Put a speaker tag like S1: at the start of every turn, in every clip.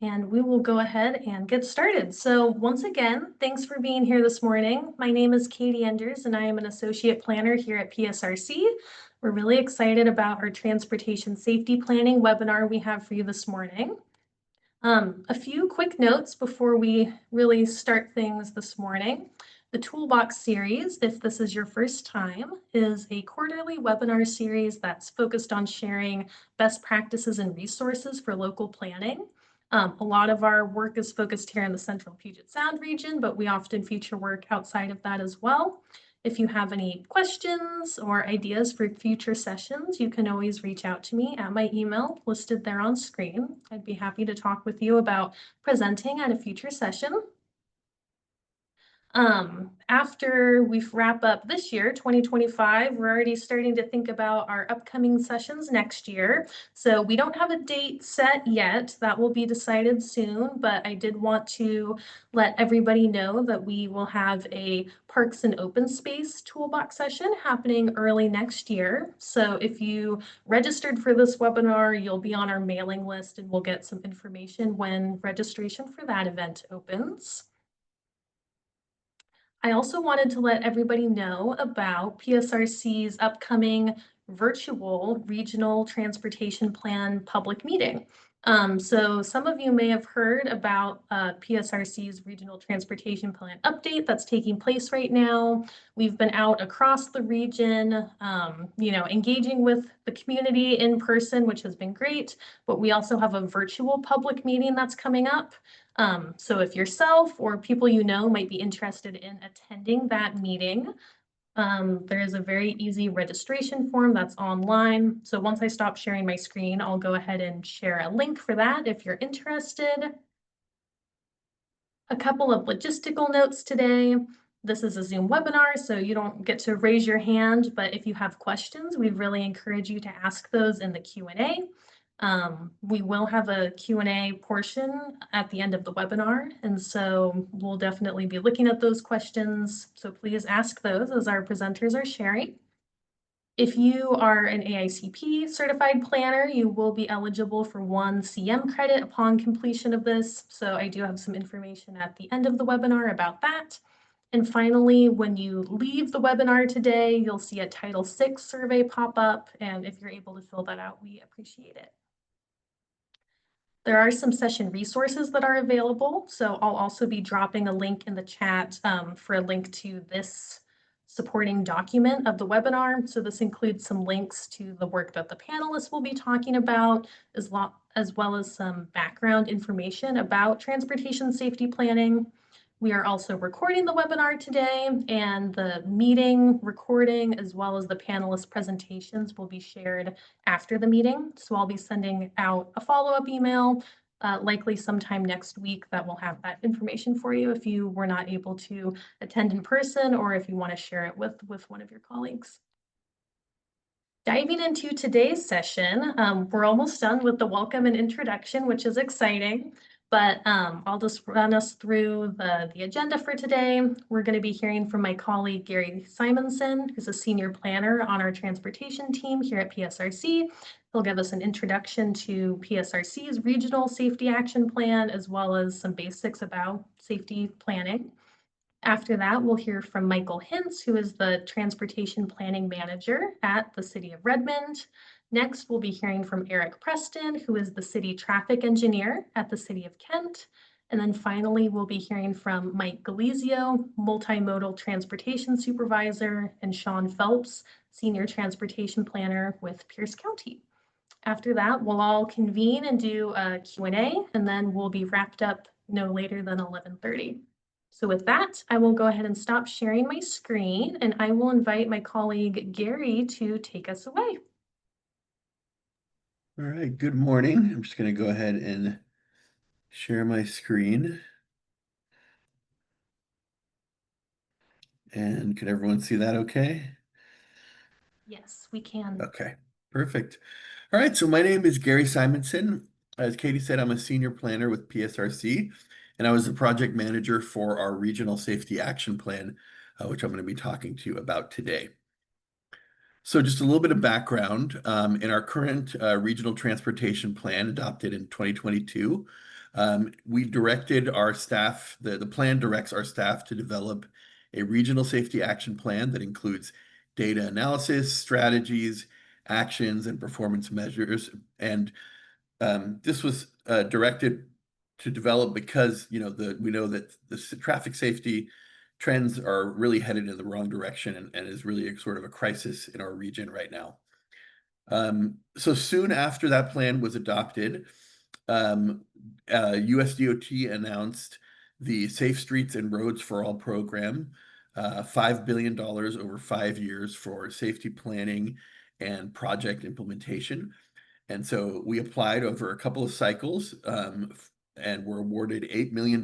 S1: And we will go ahead and get started. So once again, thanks for being here this morning. My name is Katie Enders, and I am an associate planner here at PSRC. We're really excited about our transportation safety planning webinar we have for you this morning. A few quick notes before we really start things this morning. The Toolbox series, if this is your first time, is a quarterly webinar series that's focused on sharing best practices and resources for local planning. A lot of our work is focused here in the central Puget Sound region, but we often feature work outside of that as well. If you have any questions or ideas for future sessions, you can always reach out to me at my email listed there on screen. I'd be happy to talk with you about presenting at a future session. After we wrap up this year, 2025, we're already starting to think about our upcoming sessions next year. So we don't have a date set yet. That will be decided soon, but I did want to let everybody know that we will have a Parks and Open Space Toolbox session happening early next year. So if you registered for this webinar, you'll be on our mailing list and we'll get some information when registration for that event opens. I also wanted to let everybody know about PSRC's upcoming virtual regional transportation plan public meeting. So some of you may have heard about PSRC's regional transportation plan update that's taking place right now. We've been out across the region, engaging with the community in person, which has been great, but we also have a virtual public meeting that's coming up. So if yourself or people you know might be interested in attending that meeting, there is a very easy registration form that's online. So once I stop sharing my screen, I'll go ahead and share a link for that if you're interested. A couple of logistical notes today. This is a Zoom webinar, so you don't get to raise your hand, but if you have questions, we really encourage you to ask those in the Q&A. We will have a Q&A portion at the end of the webinar, and so we'll definitely be looking at those questions. So please ask those as our presenters are sharing. If you are an AICP certified planner, you will be eligible for 1 CM credit upon completion of this. So I do have some information at the end of the webinar about that. And finally, when you leave the webinar today, you'll see a Title VI survey pop up. And if you're able to fill that out, we appreciate it. There are some session resources that are available. So I'll also be dropping a link in the chat for a link to this supporting document of the webinar. So this includes some links to the work that the panelists will be talking about, as well as some background information about transportation safety planning. We are also recording the webinar today, and the meeting recording as well as the panelist presentations will be shared after the meeting. So I'll be sending out a follow-up email, likely sometime next week, that will have that information for you if you were not able to attend in person or if you want to share it with one of your colleagues. Diving into today's session, we're almost done with the welcome and introduction, which is exciting. But I'll just run us through the agenda for today. We're going to be hearing from my colleague, Gary Simonson, who's a senior planner on our transportation team here at PSRC. He'll give us an introduction to PSRC's regional safety action plan, as well as some basics about safety planning. After that, we'll hear from Michael Hintz, who is the transportation planning manager at the City of Redmond. Next, we'll be hearing from Eric Preston, who is the city traffic engineer at the City of Kent. And then finally, we'll be hearing from Mike Galizio, multimodal transportation supervisor, and Sean Phelps, senior transportation planner with Pierce County. After that, we'll all convene and do a Q&A, and then we'll be wrapped up no later than 11:30. So with that, I will go ahead and stop sharing my screen, and I will invite my colleague Gary to take us away.
S2: All right, good morning. I'm just going to go ahead and share my screen. And can everyone see that okay?
S1: Yes, we can.
S2: Okay, perfect. All right, so my name is Gary Simonson. As Katie said, I'm a senior planner with PSRC, and I was the project manager for our regional safety action plan, which I'm going to be talking to you about today. So just a little bit of background. In our current regional transportation plan adopted in 2022, We directed our staff, the plan directs our staff to develop a regional safety action plan that includes data analysis, strategies, actions, and performance measures. And this was directed to develop because we know that the traffic safety trends are really headed in the wrong direction and is really a sort of a crisis in our region right now. So soon after that plan was adopted, USDOT announced the Safe Streets and Roads for All program, $5 billion over 5 years for safety planning and project implementation. And so we applied over a couple of cycles and were awarded $8 million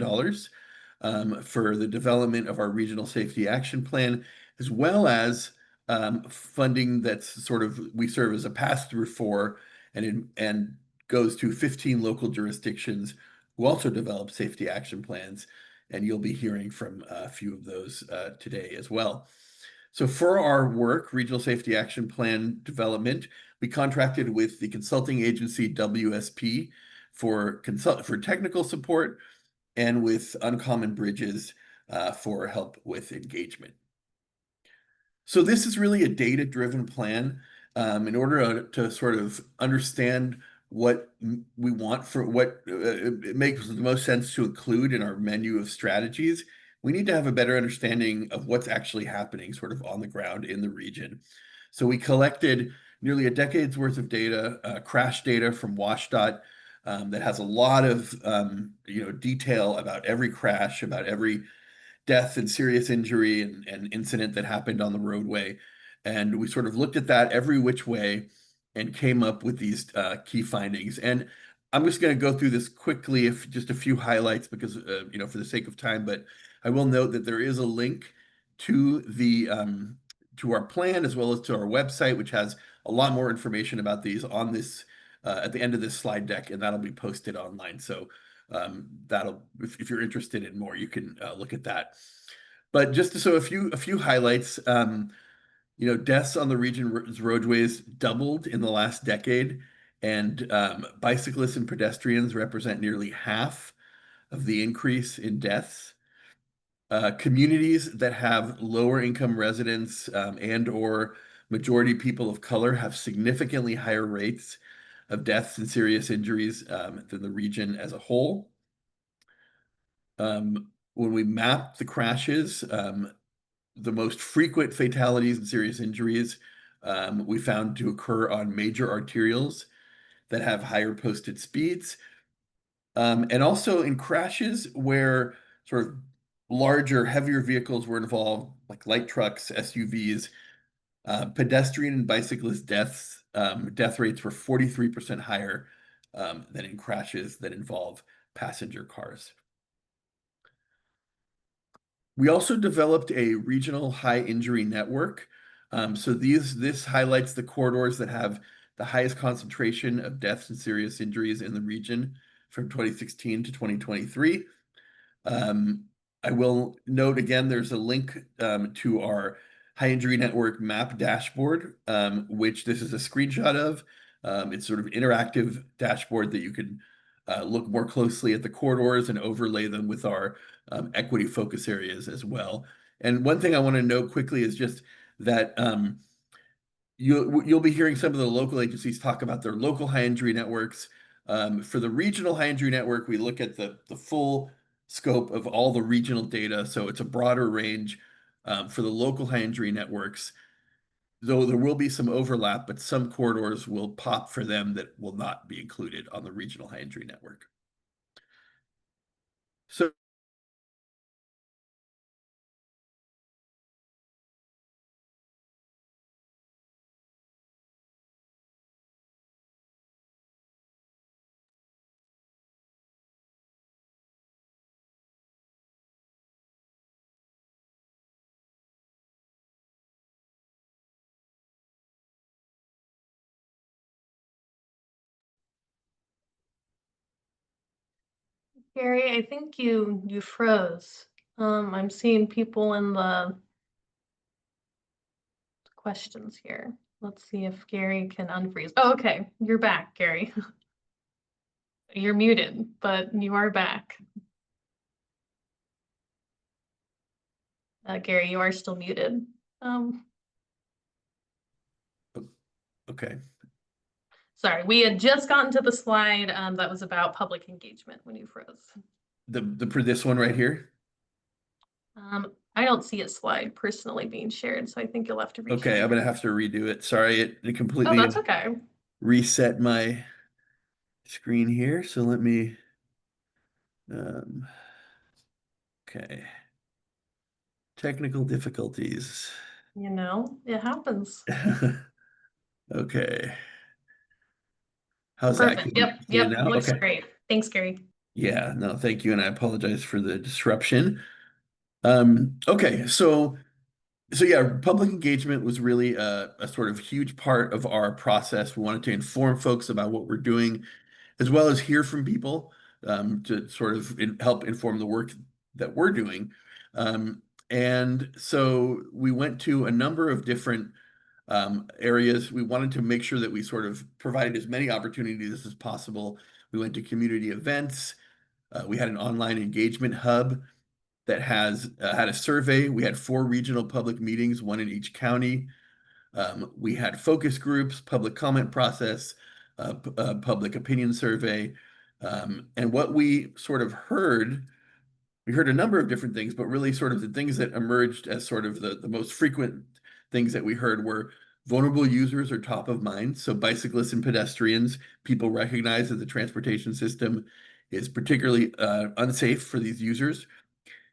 S2: for the development of our regional safety action plan, as well as funding that's we serve as a pass-through for and goes to 15 local jurisdictions who also develop safety action plans. And you'll be hearing from a few of those today as well. So for our work, Regional Safety Action Plan development, we contracted with the consulting agency WSP for technical support and with Uncommon Bridges for help with engagement. So this is really a data-driven plan in order to sort of understand what we want for what it makes the most sense to include in our menu of strategies. We need to have a better understanding of what's actually happening sort of on the ground in the region. So we collected nearly a decade's worth of data, crash data from WSDOT that has a lot of detail about every crash, about every death and serious injury and incident that happened on the roadway. And we sort of looked at that every which way and came up with these key findings. And I'm just going to go through this quickly, if just a few highlights, because for the sake of time. But I will note that there is a link to the to our plan as well as to our website, which has a lot more information about these on this at the end of this slide deck, and that'll be posted online. So if you're interested in more, you can look at that. But just so a few highlights. Deaths on the region's roadways doubled in the last decade, and bicyclists and pedestrians represent nearly half of the increase in deaths. Communities that have lower income residents and/or majority people of color have significantly higher rates of deaths and serious injuries than the region as a whole. When we map the crashes, the most frequent fatalities and serious injuries we found to occur on major arterials that have higher posted speeds. And also in crashes where sort of larger, heavier vehicles were involved, like light trucks, SUVs, pedestrian and bicyclist death rates were 43% higher than in crashes that involve passenger cars. We also developed a regional high injury network. So this highlights the corridors that have the highest concentration of deaths and serious injuries in the region from 2016 to 2023. I will note again, there's a link to our high injury network map dashboard, which this is a screenshot of. It's sort of interactive dashboard that you can look more closely at the corridors and overlay them with our equity focus areas as well. And one thing I want to note quickly is just that you'll be hearing some of the local agencies talk about their local high injury networks. For the regional high injury network, we look at the full scope of all the regional data, so it's a broader range. For the local high injury networks, though there will be some overlap, but some corridors will pop for them that will not be included on the regional high injury network. So
S1: Gary, I think you froze. I'm seeing people in the questions here. Let's see if Gary can unfreeze. Oh, okay, you're back, Gary. You're muted, but you are back. Gary, you are still muted.
S2: Okay.
S1: Sorry, we had just gotten to the slide that was about public engagement when you froze.
S2: For this one right here?
S1: I don't see a slide personally being shared, so I think you'll have to reshare.
S2: Okay, I'm gonna have to redo it. Sorry, it
S1: Oh,
S2: completely
S1: that's okay.
S2: reset my screen here. So let me, okay. Technical difficulties.
S1: You know, it happens.
S2: Okay. How's that?
S1: Perfect.
S2: Can you
S1: Yep,
S2: see it
S1: yep,
S2: now?
S1: looks
S2: Okay.
S1: great. Thanks, Gary.
S2: Yeah, no, thank you. And I apologize for the disruption. Okay, so yeah, public engagement was really a sort of huge part of our process. We wanted to inform folks about what we're doing, as well as hear from people to sort of help inform the work that we're doing. And so we went to a number of different areas. We wanted to make sure that we sort of provided as many opportunities as possible. We went to community events. We had an online engagement hub that has had a survey. We had 4 regional public meetings, 1 in each county. We had focus groups, public comment process, public opinion survey. And what we sort of heard, we heard a number of different things, but really sort of the things that emerged as sort of the most frequent things that we heard were vulnerable users are top of mind. So bicyclists and pedestrians, people recognize that the transportation system is particularly unsafe for these users.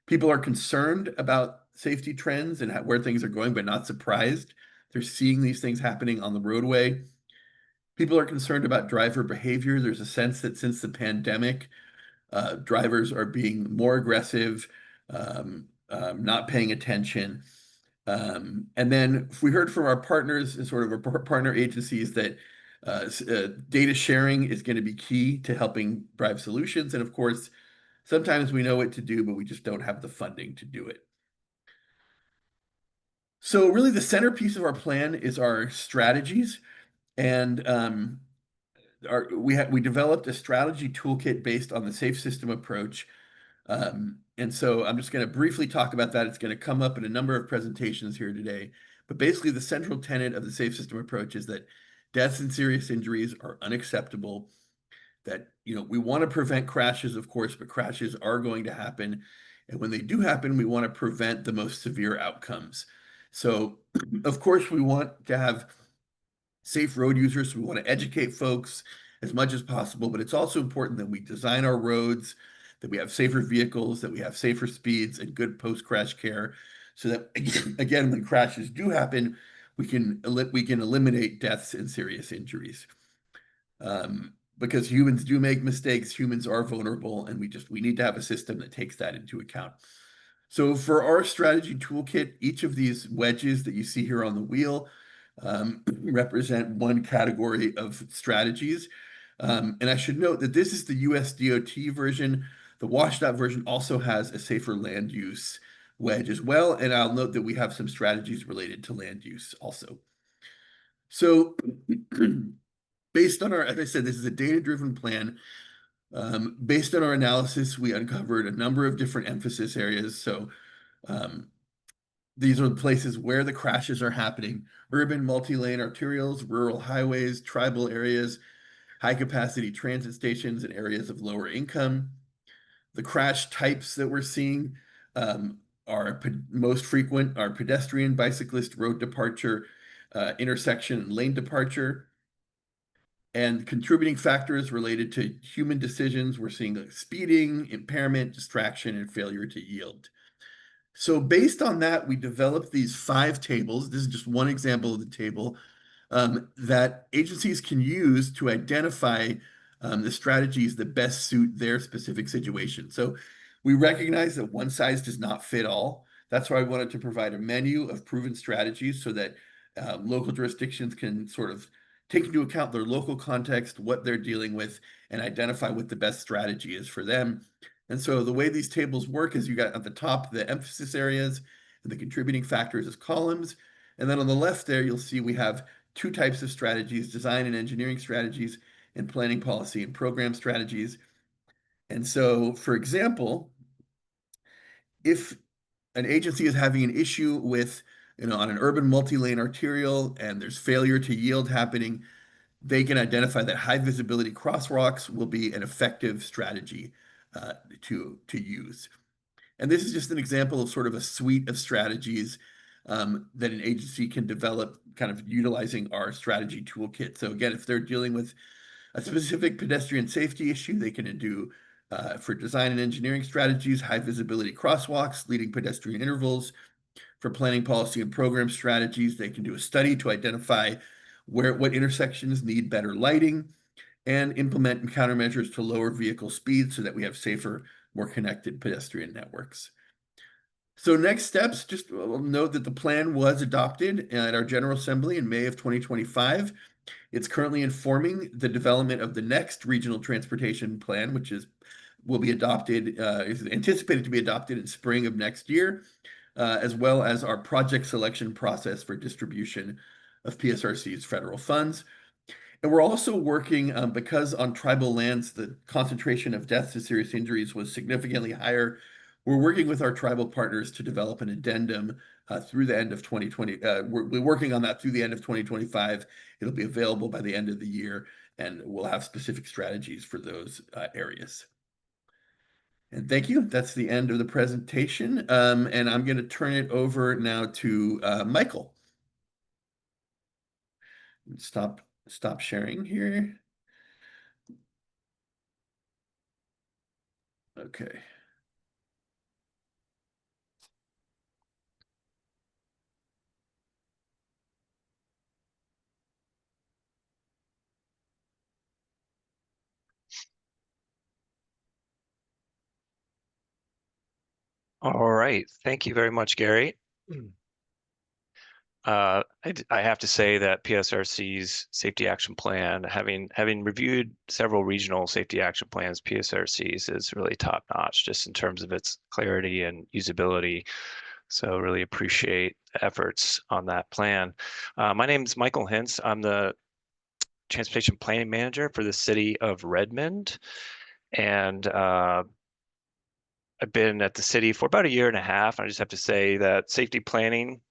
S2: People are concerned about safety trends and where things are going, but not surprised. They're seeing these things happening on the roadway. People are concerned about driver behavior. There's a sense that since the pandemic, drivers are being more aggressive, not paying attention. And then we heard from our partners and sort of our partner agencies that data sharing is going to be key to helping drive solutions. And of course, sometimes we know what to do, but we just don't have the funding to do it. So really the centerpiece of our plan is our strategies. And we developed a strategy toolkit based on the safe system approach. And so I'm just going to briefly talk about that. It's going to come up in a number of presentations here today. But basically the central tenet of the safe system approach is that deaths and serious injuries are unacceptable. That, we want to prevent crashes, of course, but crashes are going to happen. And when they do happen, we want to prevent the most severe outcomes. So, of course, we want to have safe road users. So we want to educate folks as much as possible, but it's also important that we design our roads, that we have safer vehicles, that we have safer speeds and good post-crash care, so that again, when crashes do happen, we can eliminate deaths and serious injuries. Because humans do make mistakes, humans are vulnerable, and we need to have a system that takes that into account. So for our strategy toolkit, each of these wedges that you see here on the wheel represent one category of strategies. And I should note that this is the USDOT version. The WSDOT version also has a safer land use wedge as well. And I'll note that we have some strategies related to land use also. So based on as I said, this is a data-driven plan. Based on our analysis, we uncovered a number of different emphasis areas. So these are the places where the crashes are happening: urban multi-lane arterials, rural highways, tribal areas, high-capacity transit stations, and areas of lower income. The crash types that we're seeing are most frequent are pedestrian, bicyclist, road departure, intersection, and lane departure. And contributing factors related to human decisions, we're seeing like speeding, impairment, distraction, and failure to yield. So based on that, we developed these 5 tables. This is just one example of the table that agencies can use to identify the strategies that best suit their specific situation. So we recognize that one size does not fit all. That's why I wanted to provide a menu of proven strategies so that local jurisdictions can sort of take into account their local context, what they're dealing with, and identify what the best strategy is for them. And so the way these tables work is you got at the top the emphasis areas and the contributing factors as columns. And then on the left there, you'll see we have 2 types of strategies: design and engineering strategies and planning policy and program strategies. And so, for example, if an agency is having an issue with, on an urban multi-lane arterial and there's failure to yield happening, they can identify that high visibility crosswalks will be an effective strategy to use. And this is just an example of sort of a suite of strategies that an agency can develop, kind of utilizing our strategy toolkit. So again, if they're dealing with a specific pedestrian safety issue, they can do for design and engineering strategies, high visibility crosswalks, leading pedestrian intervals. For planning policy and program strategies, they can do a study to identify what intersections need better lighting and implement countermeasures to lower vehicle speed so that we have safer, more connected pedestrian networks. So next steps, just note that the plan was adopted at our General Assembly in May of 2025. It's currently informing the development of the next regional transportation plan, which will be adopted, is anticipated to be adopted in spring of next year, as well as our project selection process for distribution of PSRC's federal funds. And we're also working, because on tribal lands, the concentration of deaths and serious injuries was significantly higher. We're working with our tribal partners to develop an addendum through the end of 2020. We're working on that through the end of 2025. It'll be available by the end of the year, and we'll have specific strategies for those areas. And thank you. That's the end of the presentation. And I'm going to turn it over now to Michael. Stop sharing here. Okay.
S3: All right. Thank you very much, Gary. I have to say that PSRC's safety action plan, having reviewed several regional safety action plans, PSRC's is really top notch just in terms of its clarity and usability. So really appreciate the efforts on that plan. My name is Michael Hintz. I'm the Transportation Planning Manager for the city of Redmond. And I've been at the city for about a year and a half. I just have to say that safety planning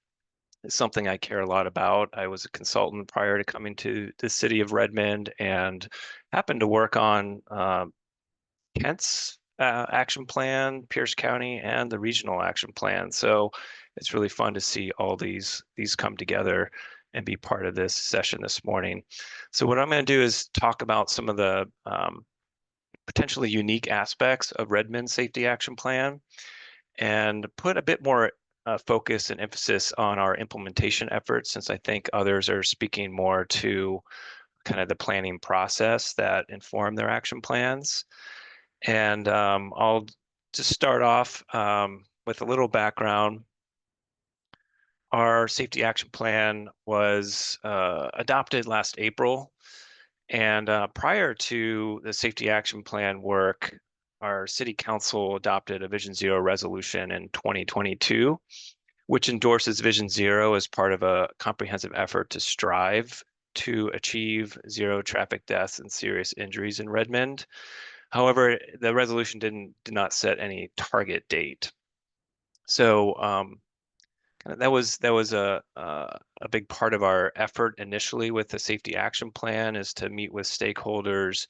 S3: is something I care a lot about. I was a consultant prior to coming to the city of Redmond and happened to work on Kent's action plan, Pierce County, and the regional action plan. So it's really fun to see all these come together and be part of this session this morning. So what I'm going to do is talk about some of the potentially unique aspects of Redmond's safety action plan and put a bit more focus and emphasis on our implementation efforts, since I think others are speaking more to kind of the planning process that inform their action plans. And I'll just start off with a little background. Our safety action plan was adopted last April. And prior to the safety action plan work, our city council adopted a Vision Zero resolution in 2022, which endorses Vision Zero as part of a comprehensive effort to strive to achieve zero traffic deaths and serious injuries in Redmond. However, the resolution did not set any target date. So that was a big part of our effort initially with the safety action plan, is to meet with stakeholders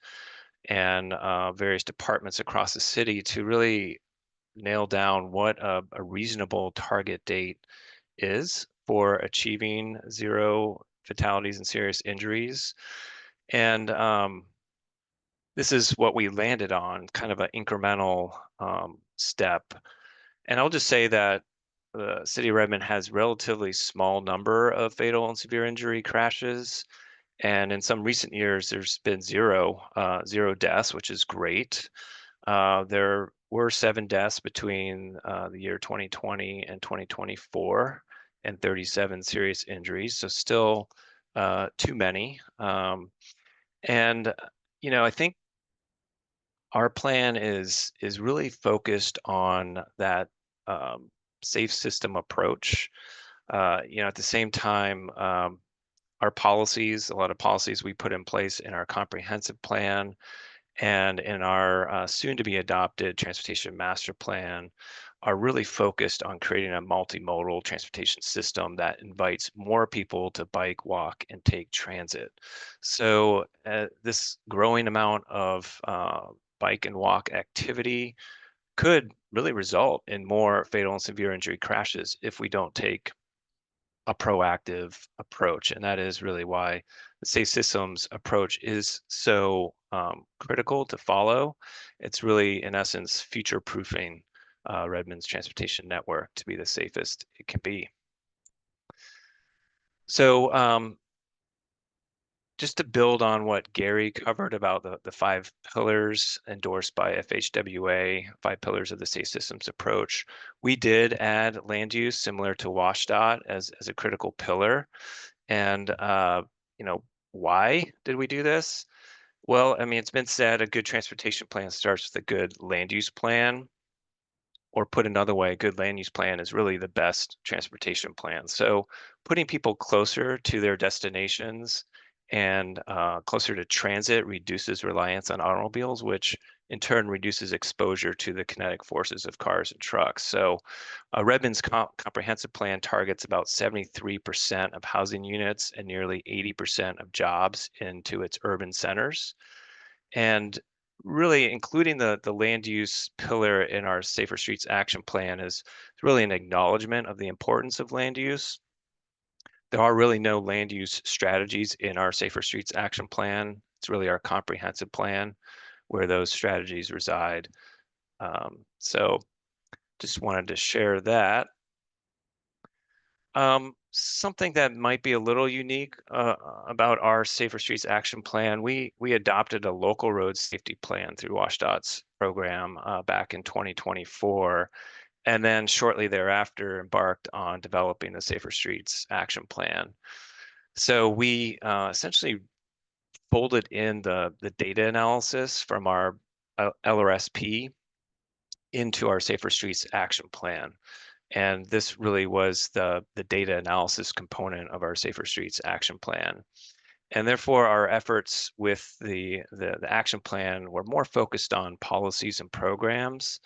S3: and various departments across the city to really nail down what a reasonable target date is for achieving zero fatalities and serious injuries. And this is what we landed on, kind of an incremental step. And I'll just say that the city of Redmond has relatively small number of fatal and severe injury crashes. And in some recent years, there's been zero deaths, which is great. There were 7 deaths between the year 2020 and 2024, and 37 serious injuries. So still too many. And I think our plan is really focused on that safe system approach. At the same time, our policies, a lot of policies we put in place in our comprehensive plan and in our soon-to-be adopted transportation master plan are really focused on creating a multimodal transportation system that invites more people to bike, walk, and take transit. So this growing amount of bike and walk activity could really result in more fatal and severe injury crashes if we don't take a proactive approach. And that is really why the safe systems approach is so critical to follow. It's really, in essence, future-proofing Redmond's transportation network to be the safest it can be. So just to build on what Gary covered about the 5 pillars endorsed by FHWA, 5 pillars of the safe systems approach, we did add land use similar to WSDOT as a critical pillar. And, you know, why did we do this? Well, I mean, it's been said a good transportation plan starts with a good land use plan. Or put another way, a good land use plan is really the best transportation plan. So putting people closer to their destinations and closer to transit reduces reliance on automobiles, which in turn reduces exposure to the kinetic forces of cars and trucks. So Redmond's comprehensive plan targets about 73% of housing units and nearly 80% of jobs into its urban centers. And really including the land use pillar in our Safer Streets Action Plan is really an acknowledgement of the importance of land use. There are really no land use strategies in our Safer Streets Action Plan. It's really our comprehensive plan where those strategies reside. So just wanted to share that. Something that might be a little unique about our Safer Streets Action Plan, we adopted a local road safety plan through WSDOT's program back in 2024, and then shortly thereafter embarked on developing the Safer Streets Action Plan. So we essentially folded in the data analysis from our LRSP into our Safer Streets Action Plan. And this really was the data analysis component of our Safer Streets Action Plan. And therefore, our efforts with the action plan were more focused on policies and programs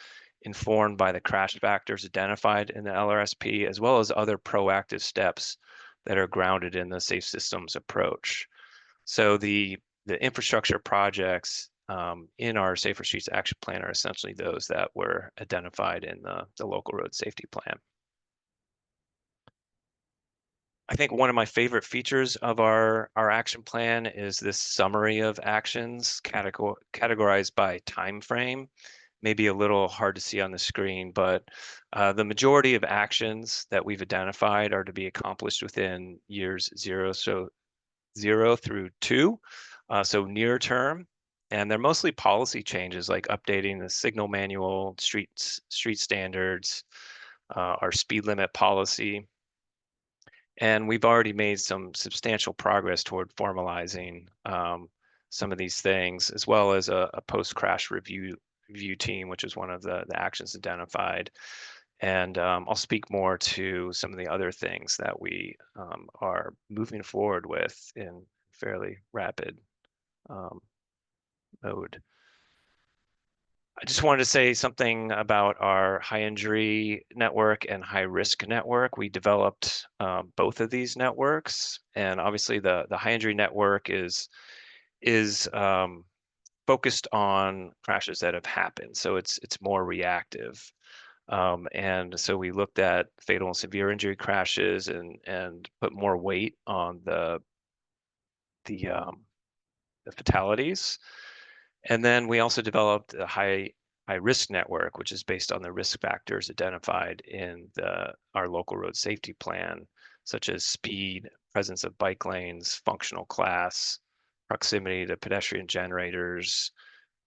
S3: informed by the crash factors identified in the LRSP, as well as other proactive steps that are grounded in the safe systems approach. So the infrastructure projects in our Safer Streets Action Plan are essentially those that were identified in the local road safety plan. I think one of my favorite features of our action plan is this summary of actions categorized by time frame. Maybe a little hard to see on the screen, but the majority of actions that we've identified are to be accomplished within years 0 through 2, so near term. And they're mostly policy changes like updating the signal manual, street standards, our speed limit policy. And we've already made some substantial progress toward formalizing some of these things, as well as a post-crash review team, which is one of the actions identified. And I'll speak more to some of the other things that we are moving forward with in fairly rapid mode. I just wanted to say something about our high injury network and high risk network. We developed both of these networks, and obviously the high injury network is focused on crashes that have happened, so it's more reactive. And so we looked at fatal and severe injury crashes and put more weight on the fatalities. And then we also developed a high risk network, which is based on the risk factors identified in our local road safety plan, such as speed, presence of bike lanes, functional class, proximity to pedestrian generators,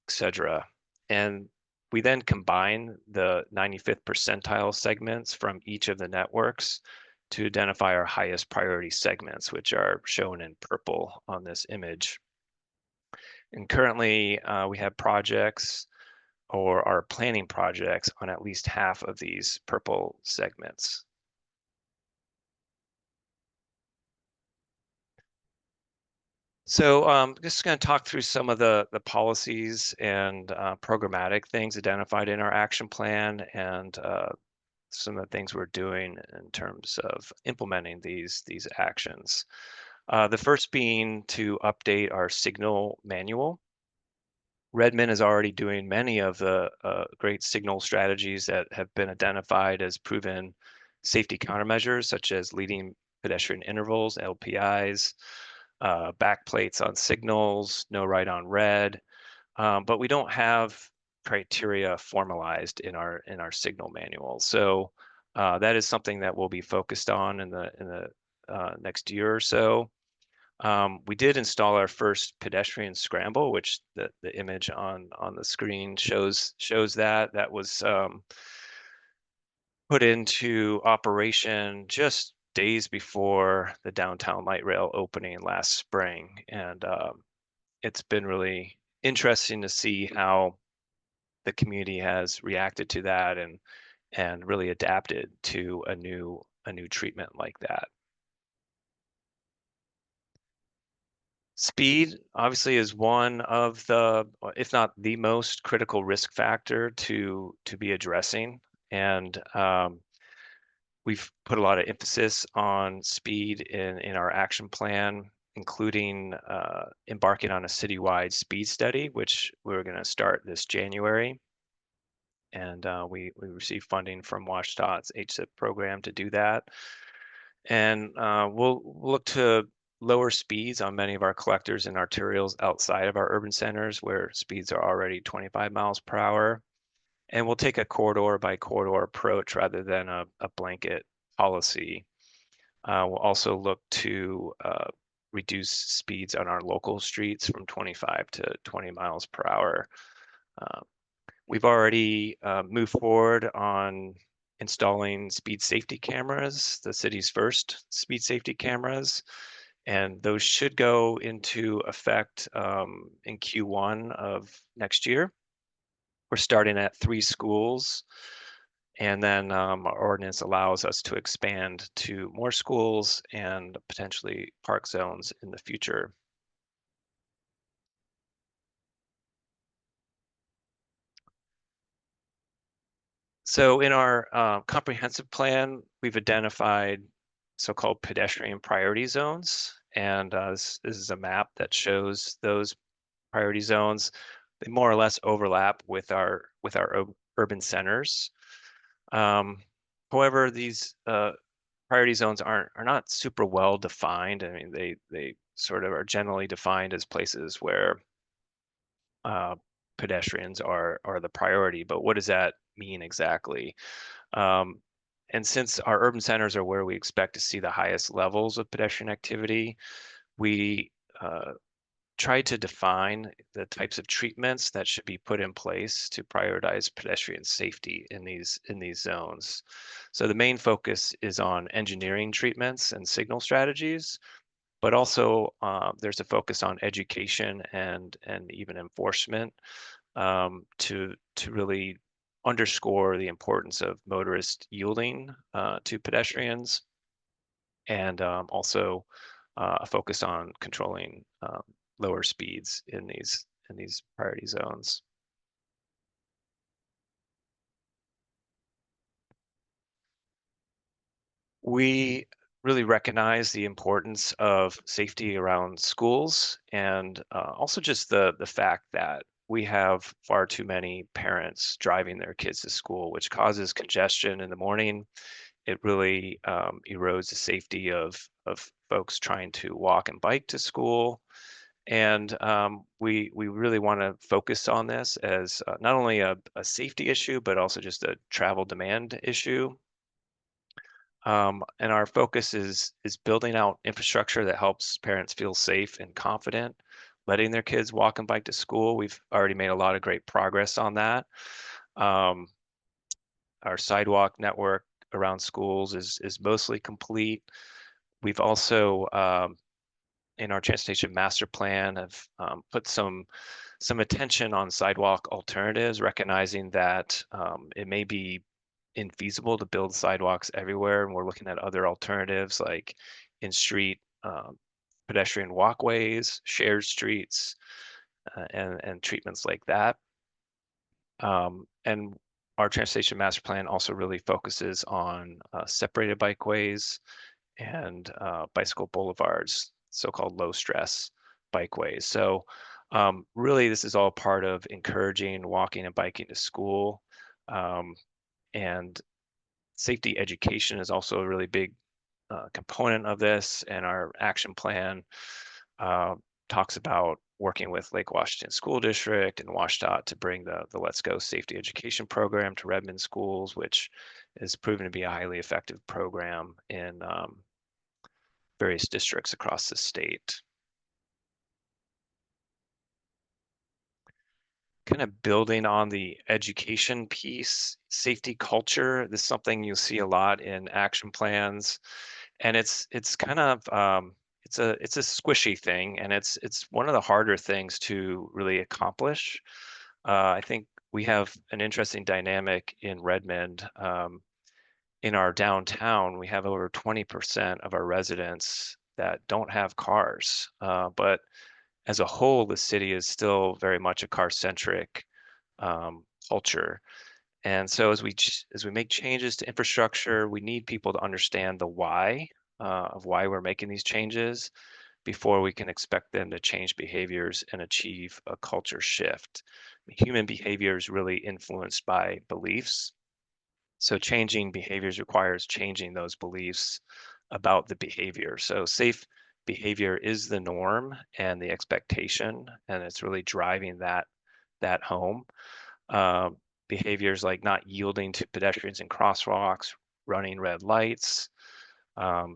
S3: etc. And we then combine the 95th percentile segments from each of the networks to identify our highest priority segments, which are shown in purple on this image. And currently, we have projects or are planning projects on at least half of these purple segments. So just going to talk through some of the policies and programmatic things identified in our action plan, and some of the things we're doing in terms of implementing these actions. The first being to update our signal manual. Redmond is already doing many of the great signal strategies that have been identified as proven safety countermeasures, such as leading pedestrian intervals, LPIs, backplates on signals, no right on red, but we don't have criteria formalized in our signal manual. So that is something that we'll be focused on in the next year or so. We did install our first pedestrian scramble, which the image on the screen shows that. That was put into operation just days before the downtown light rail opening last spring. And it's been really interesting to see how the community has reacted to that and really adapted to a new treatment like that. Speed obviously is one of the, if not the most critical risk factor to be addressing. And we've put a lot of emphasis on speed in our action plan, including embarking on a citywide speed study, which we're going to start this January. And we received funding from WashDOT's HSIP program to do that. And we'll look to lower speeds on many of our collectors and arterials outside of our urban centers where speeds are already 25 miles per hour. And we'll take a corridor by corridor approach rather than a blanket policy. We'll also look to reduce speeds on our local streets from 25 to 20 miles per hour. We've already moved forward on installing speed safety cameras, the city's first speed safety cameras, and those should go into effect in Q1 of next year. We're starting at 3 schools, and then our ordinance allows us to expand to more schools and potentially park zones in the future. So in our comprehensive plan, we've identified so-called pedestrian priority zones. And this is a map that shows those priority zones. They more or less overlap with our urban centers. However, these priority zones are not super well defined. I mean, they sort of are generally defined as places where pedestrians are the priority. But what does that mean exactly? And since our urban centers are where we expect to see the highest levels of pedestrian activity, we try to define the types of treatments that should be put in place to prioritize pedestrian safety in these zones. So the main focus is on engineering treatments and signal strategies, but also there's a focus on education and even enforcement to really underscore the importance of motorist yielding to pedestrians, and also a focus on controlling lower speeds in these priority zones. We really recognize the importance of safety around schools, and also just the fact that we have far too many parents driving their kids to school, which causes congestion in the morning. It really erodes the safety of folks trying to walk and bike to school. And we really want to focus on this as not only a safety issue, but also just a travel demand issue. And our focus is building out infrastructure that helps parents feel safe and confident letting their kids walk and bike to school. We've already made a lot of great progress on that. Our sidewalk network around schools is mostly complete. We've also in our transportation master plan have put some attention on sidewalk alternatives, recognizing that it may be infeasible to build sidewalks everywhere, and we're looking at other alternatives like in-street pedestrian walkways, shared streets, and treatments like that. And our transportation master plan also really focuses on separated bikeways and bicycle boulevards, so-called low stress bikeways. So really this is all part of encouraging walking and biking to school. And safety education is also a really big component of this, and our action plan uh, talks about working with Lake Washington School District and WashDOT to bring the Let's Go Safety Education program to Redmond schools, which is proven to be a highly effective program in various districts across the state. Kind of building on the education piece, safety culture, this is something you'll see a lot in action plans. And it's kind of it's a squishy thing, and it's one of the harder things to really accomplish. I think we have an interesting dynamic in Redmond. In our downtown, we have over 20% of our residents that don't have cars, but as a whole, the city is still very much a car-centric culture. And so as we make changes to infrastructure, we need people to understand the why of why we're making these changes before we can expect them to change behaviors and achieve a culture shift. Human behavior is really influenced by beliefs. So changing behaviors requires changing those beliefs about the behavior. So safe behavior is the norm and the expectation, and it's really driving that home. Uh, Behaviors like not yielding to pedestrians and crosswalks, running red lights,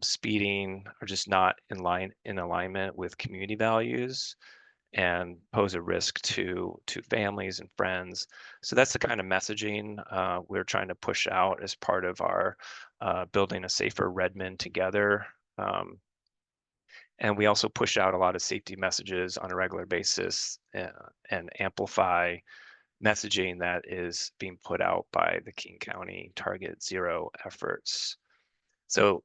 S3: speeding, or just not in alignment with community values, and pose a risk to families and friends. So that's the kind of messaging we're trying to push out as part of our building a safer Redmond together. And we also push out a lot of safety messages on a regular basis and amplify messaging that is being put out by the King County Target Zero efforts. So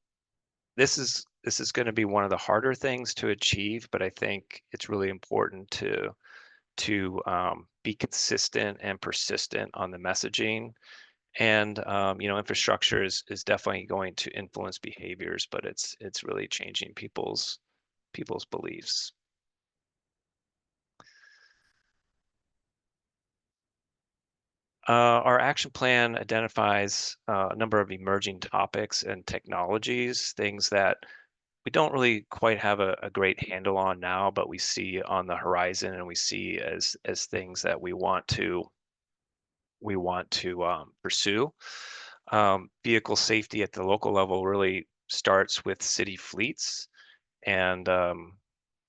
S3: this is going to be one of the harder things to achieve, but I think it's really important to be consistent and persistent on the messaging. And infrastructure is definitely going to influence behaviors, but it's really changing people's beliefs. Our action plan identifies a number of emerging topics and technologies, things that we don't really quite have a great handle on now, but we see on the horizon, and we see as things that we want to pursue. Vehicle safety at the local level really starts with city fleets, and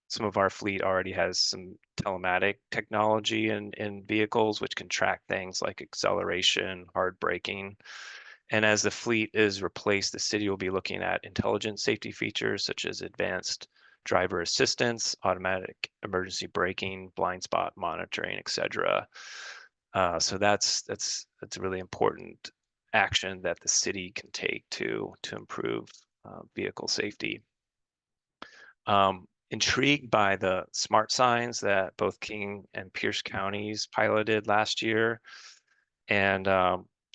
S3: some of our fleet already has some telematic technology in vehicles, which can track things like acceleration, hard braking. And as the fleet is replaced, the city will be looking at intelligent safety features such as advanced driver assistance, automatic emergency braking, blind spot monitoring, etc. So that's a really important action that the city can take to improve vehicle safety. Intrigued by the smart signs that both King and Pierce counties piloted last year, and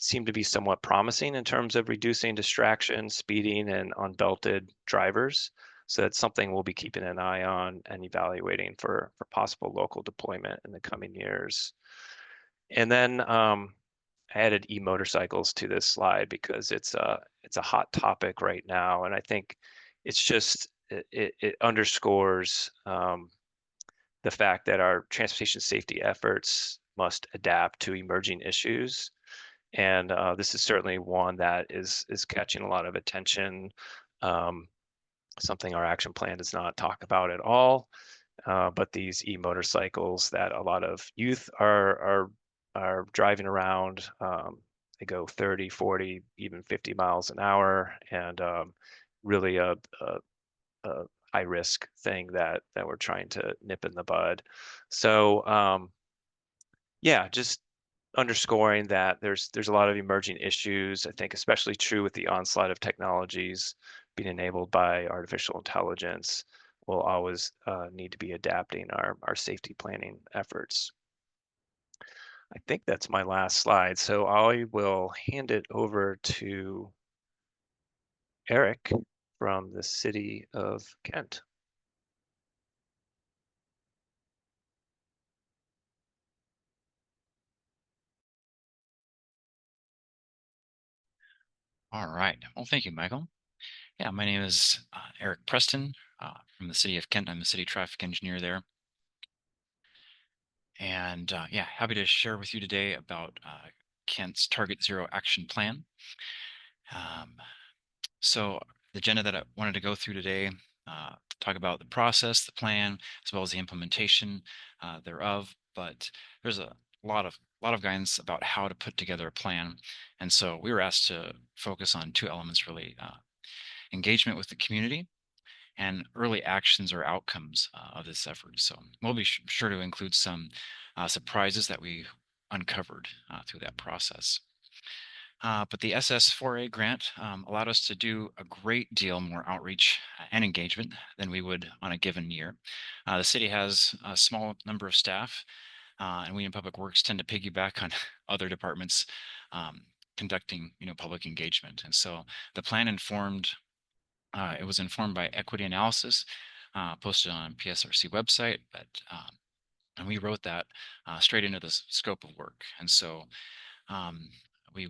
S3: seem to be somewhat promising in terms of reducing distraction, speeding, and unbelted drivers. So that's something we'll be keeping an eye on and evaluating for possible local deployment in the coming years. And then I added e-motorcycles to this slide because it's a hot topic right now, and I think it's just it underscores the fact that our transportation safety efforts must adapt to emerging issues. And this is certainly one that is catching a lot of attention, something our action plan does not talk about at all. But these e-motorcycles that a lot of youth are driving around, they go 30, 40, even 50 miles an hour, and really a high risk thing that we're trying to nip in the bud. So yeah, just underscoring that there's a lot of emerging issues. I think especially true with the onslaught of technologies being enabled by artificial intelligence. we'll always need to be adapting our safety planning efforts. I think that's my last slide, so I will hand it over to Eric from the city of Kent.
S4: All right. Well, thank you, Michael. Yeah, my name is Eric Preston from the city of Kent. I'm the city traffic engineer there. And yeah, happy to share with you today about Kent's Target Zero Action Plan. So the agenda that I wanted to go through today, talk about the process, the plan, as well as the implementation thereof. But there's a lot of guidance about how to put together a plan. And so we were asked to focus on two elements really, engagement with the community and early actions or outcomes of this effort. So we'll be sure to include some surprises that we uncovered through that process. But the SS4A grant allowed us to do a great deal more outreach and engagement than we would on a given year. The city has a small number of staff, and we in Public Works tend to piggyback on other departments conducting, public engagement. And so the plan it was informed by equity analysis posted on PSRC website, and we wrote that straight into the scope of work. And so we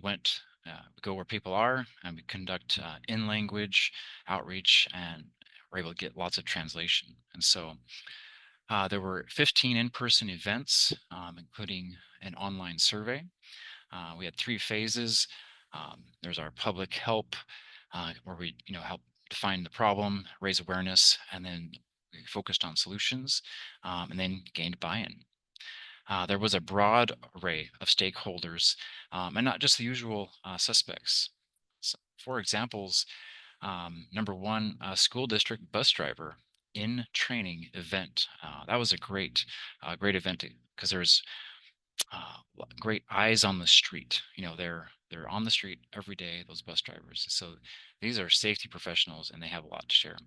S4: go where people are, and we conduct in-language outreach, and we're able to get lots of translation. And so there were 15 in-person events, including an online survey. We had 3 phases. There's our public help, where we, help define the problem, raise awareness, and then we focused on solutions, and then gained buy-in. There was a broad array of stakeholders, and not just the usual suspects. So, for examples, number one, school district bus driver in training event. That was a great event because there's great eyes on the street. They're on the street every day, those bus drivers. So these are safety professionals, and they have a lot to share.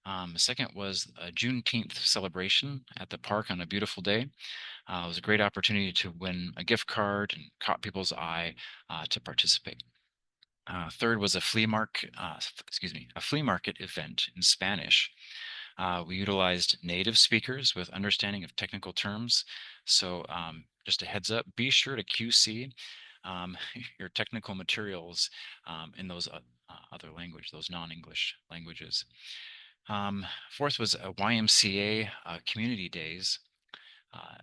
S4: The second was a Juneteenth celebration at the park on a beautiful day. It was a great opportunity to win a gift card and caught people's eye to participate. Third was a flea market event in Spanish. We utilized native speakers with understanding of technical terms. So just a heads up, be sure to QC your technical materials in those other language, those non-English languages. Fourth was a YMCA Community Days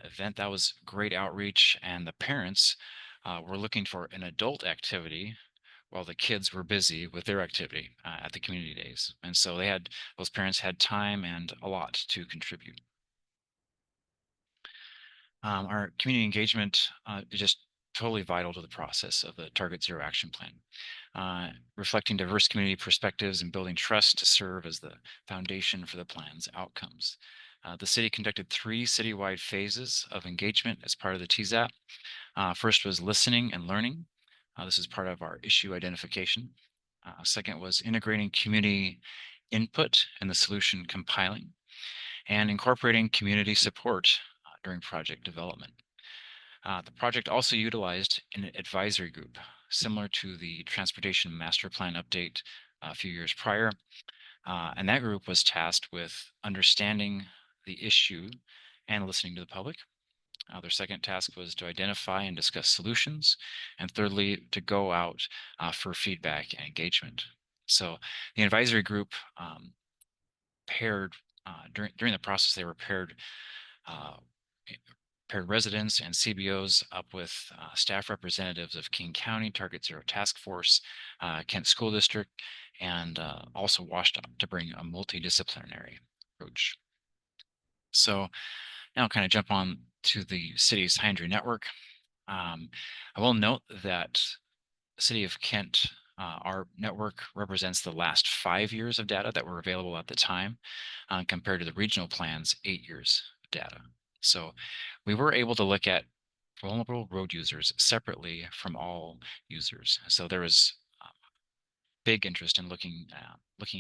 S4: event. That was great outreach, and the parents were looking for an adult activity while the kids were busy with their activity at the community days. And so those parents had time and a lot to contribute. Our community engagement is just totally vital to the process of the Target Zero Action Plan, reflecting diverse community perspectives and building trust to serve as the foundation for the plan's outcomes. The city conducted 3 citywide phases of engagement as part of the TZAP. First was listening and learning. This is part of our issue identification. Second was integrating community input in the solution compiling, and incorporating community support during project development. The project also utilized an advisory group, similar to the Transportation Master Plan update a few years prior. And that group was tasked with understanding the issue and listening to the public. Their second task was to identify and discuss solutions. And thirdly, to go out for feedback and engagement. So the advisory group during the process, they were paired residents and CBOs up with staff representatives of King County Target Zero Task Force, Kent School District, and also WSDOT to bring a multidisciplinary approach. So now I'll kind of jump on to the city's high injury network. I will note that the city of Kent, our network represents the last 5 years of data that were available at the time, compared to the regional plan's 8 years of data. So we were able to look at vulnerable road users separately from all users. So there was big interest in looking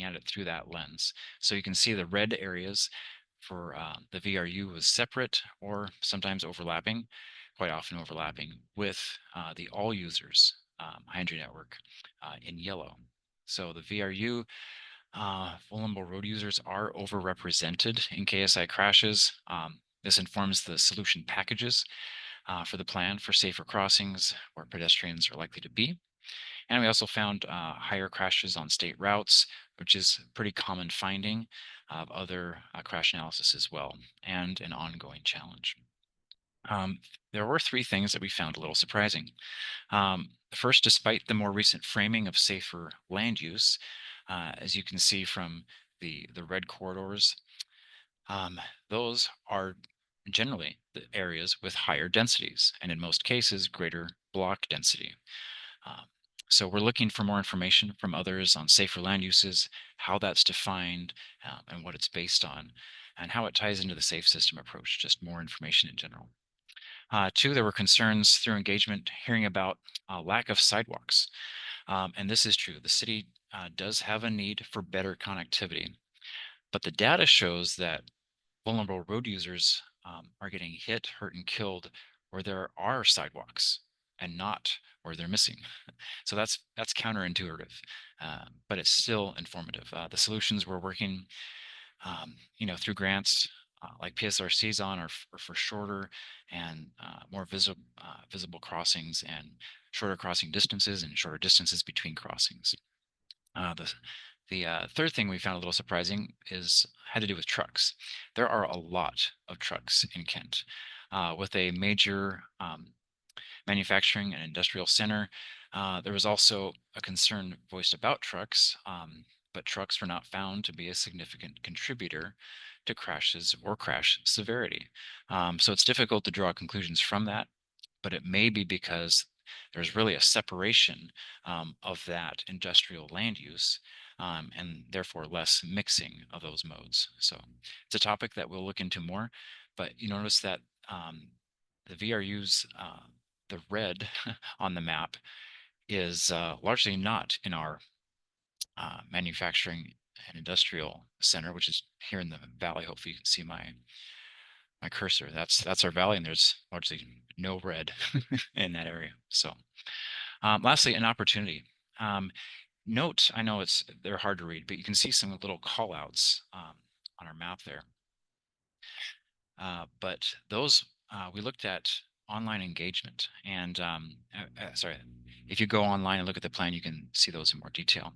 S4: at it through that lens. So you can see the red areas for the VRU was separate or sometimes overlapping, quite often overlapping with the all users high entry network in yellow. So the VRU vulnerable road users are overrepresented in KSI crashes. This informs the solution packages for the plan for safer crossings where pedestrians are likely to be. And we also found higher crashes on state routes, which is a pretty common finding of other crash analysis as well, and an ongoing challenge. There were three things that we found a little surprising. First, despite the more recent framing of safer land use, as you can see from the red corridors, those are generally the areas with higher densities, and in most cases, greater block density. Um, so we're looking for more information from others on safer land uses, how that's defined, and what it's based on, and how it ties into the safe system approach, just more information in general. Two, there were concerns through engagement hearing about lack of sidewalks. And this is true. The city does have a need for better connectivity, but the data shows that vulnerable road users are getting hit, hurt, and killed where there are sidewalks and not where they're missing. So that's counterintuitive, but it's still informative. The solutions we're working, through grants like PSRC's on are for shorter and more visible crossings and shorter crossing distances and shorter distances between crossings. The third thing we found a little surprising had to do with trucks. There are a lot of trucks in Kent. With a major manufacturing and industrial center, there was also a concern voiced about trucks, but trucks were not found to be a significant contributor to crashes or crash severity. So it's difficult to draw conclusions from that, but it may be because there's really a separation of that industrial land use and therefore less mixing of those modes. So it's a topic that we'll look into more, but you notice that the VRUs, the red on the map is largely not in our manufacturing and industrial center, which is here in the valley. Hopefully you can see my cursor. That's our valley, and there's largely no red in that area. So lastly, an opportunity. Note, I know they're hard to read, but you can see some little call outs on our map there. But those, we looked at online engagement, and sorry, if you go online and look at the plan, you can see those in more detail.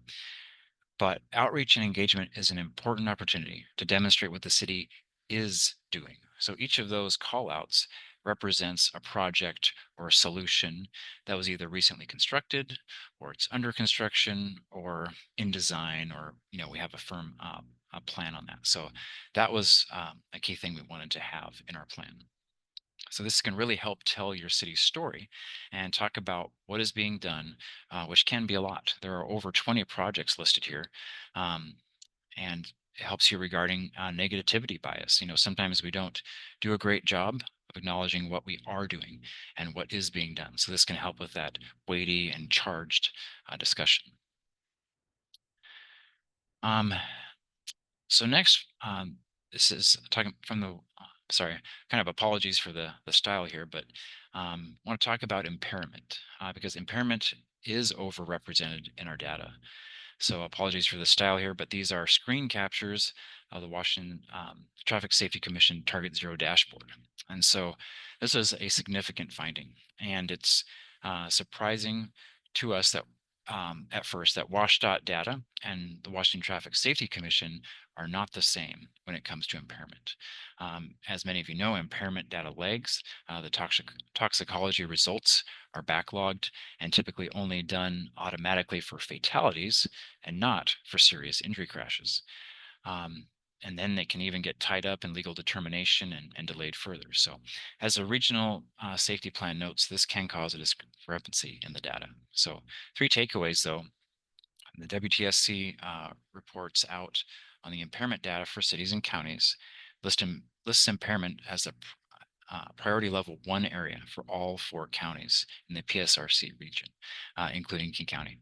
S4: But outreach and engagement is an important opportunity to demonstrate what the city is doing. So each of those call outs represents a project or a solution that was either recently constructed, or it's under construction, or in design, or we have a firm a plan on that. So that was a key thing we wanted to have in our plan. So this can really help tell your city's story and talk about what is being done, which can be a lot. There are over 20 projects listed here, and it helps you regarding negativity bias. Sometimes we don't do a great job of acknowledging what we are doing and what is being done. So this can help with that weighty and charged discussion. So next, this is talking from the, sorry, kind of apologies for the style here, but I want to talk about impairment because impairment is overrepresented in our data. So apologies for the style here, but these are screen captures of the Washington Traffic Safety Commission Target Zero dashboard. And so this is a significant finding, and it's surprising to us that at first that WSDOT data and the Washington Traffic Safety Commission are not the same when it comes to impairment. As many of you know, impairment data lags. The toxicology results are backlogged and typically only done automatically for fatalities and not for serious injury crashes. And then they can even get tied up in legal determination and delayed further. So as a regional safety plan notes, this can cause a discrepancy in the data. So 3 takeaways though. The WTSC reports out on the impairment data for cities and counties, lists impairment as a priority level 1 area for all 4 counties in the PSRC region, including King County.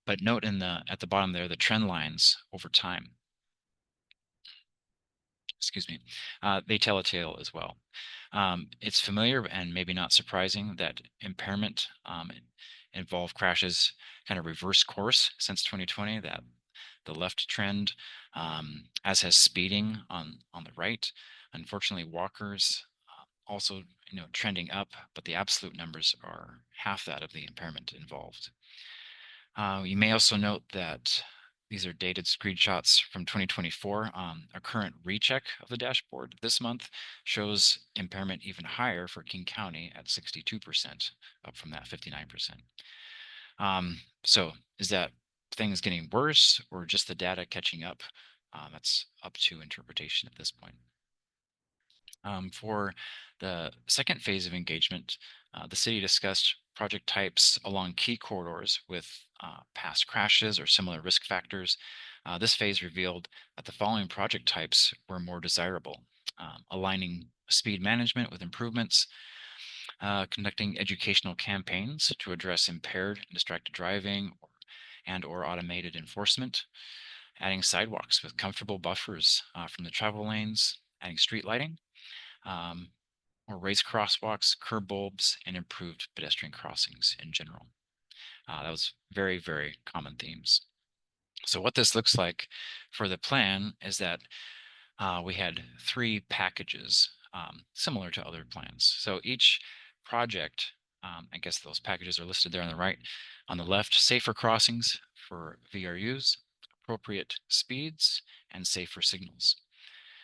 S4: But note at the bottom there, the trend lines over time. Excuse me, they tell a tale as well. It's familiar and maybe not surprising that impairment involve crashes kind of reverse course since 2020, that the left trend, as has speeding on the right. Unfortunately, walkers also trending up, but the absolute numbers are half that of the impairment involved. You may also note that these are dated screenshots from 2024. A current recheck of the dashboard this month shows impairment even higher for King County at 62%, up from that 59%. So is that things getting worse or just the data catching up? That's up to interpretation at this point. For the second phase of engagement, the city discussed project types along key corridors with past crashes or similar risk factors. This phase revealed that the following project types were more desirable: aligning speed management with improvements, conducting educational campaigns to address impaired and distracted driving or automated enforcement, adding sidewalks with comfortable buffers from the travel lanes, adding street lighting, or raised crosswalks, curb bulbs, and improved pedestrian crossings in general. That was very, very common themes. So what this looks like for the plan is that we had 3 packages similar to other plans. So each project, I guess those packages are listed there on the right. On the left, safer crossings for VRUs, appropriate speeds, and safer signals.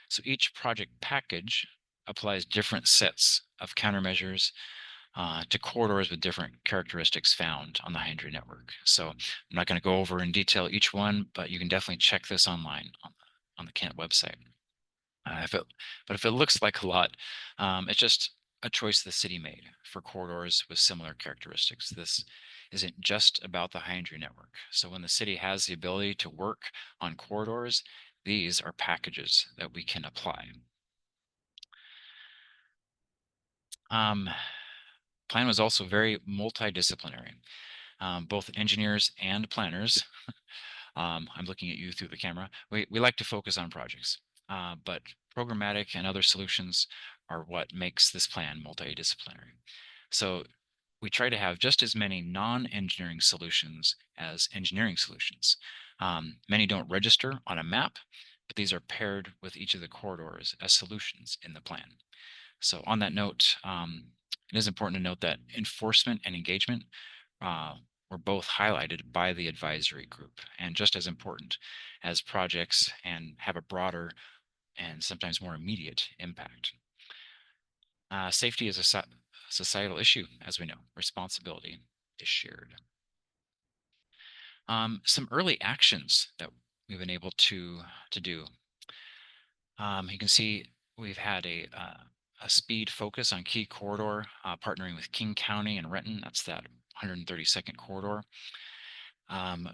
S4: So each project package applies different sets of countermeasures to corridors with different characteristics found on the high-entry network. So I'm not going to go over in detail each one, but you can definitely check this online on the Kent website. But if it looks like a lot, it's just a choice the city made for corridors with similar characteristics. This isn't just about the high-entry network. So when the city has the ability to work on corridors, these are packages that we can apply. Plan was also very multidisciplinary. Both engineers and planners, I'm looking at you through the camera, we like to focus on projects, but programmatic and other solutions are what makes this plan multidisciplinary. So we try to have just as many non-engineering solutions as engineering solutions. Many don't register on a map, but these are paired with each of the corridors as solutions in the plan. So on that note, it is important to note that enforcement and engagement were both highlighted by the advisory group, and just as important as projects and have a broader and sometimes more immediate impact. Safety is a societal issue, as we know. Responsibility is shared. Some early actions that we've been able to do. You can see we've had a speed focus on key corridor, partnering with King County and Renton. That's that 132nd corridor.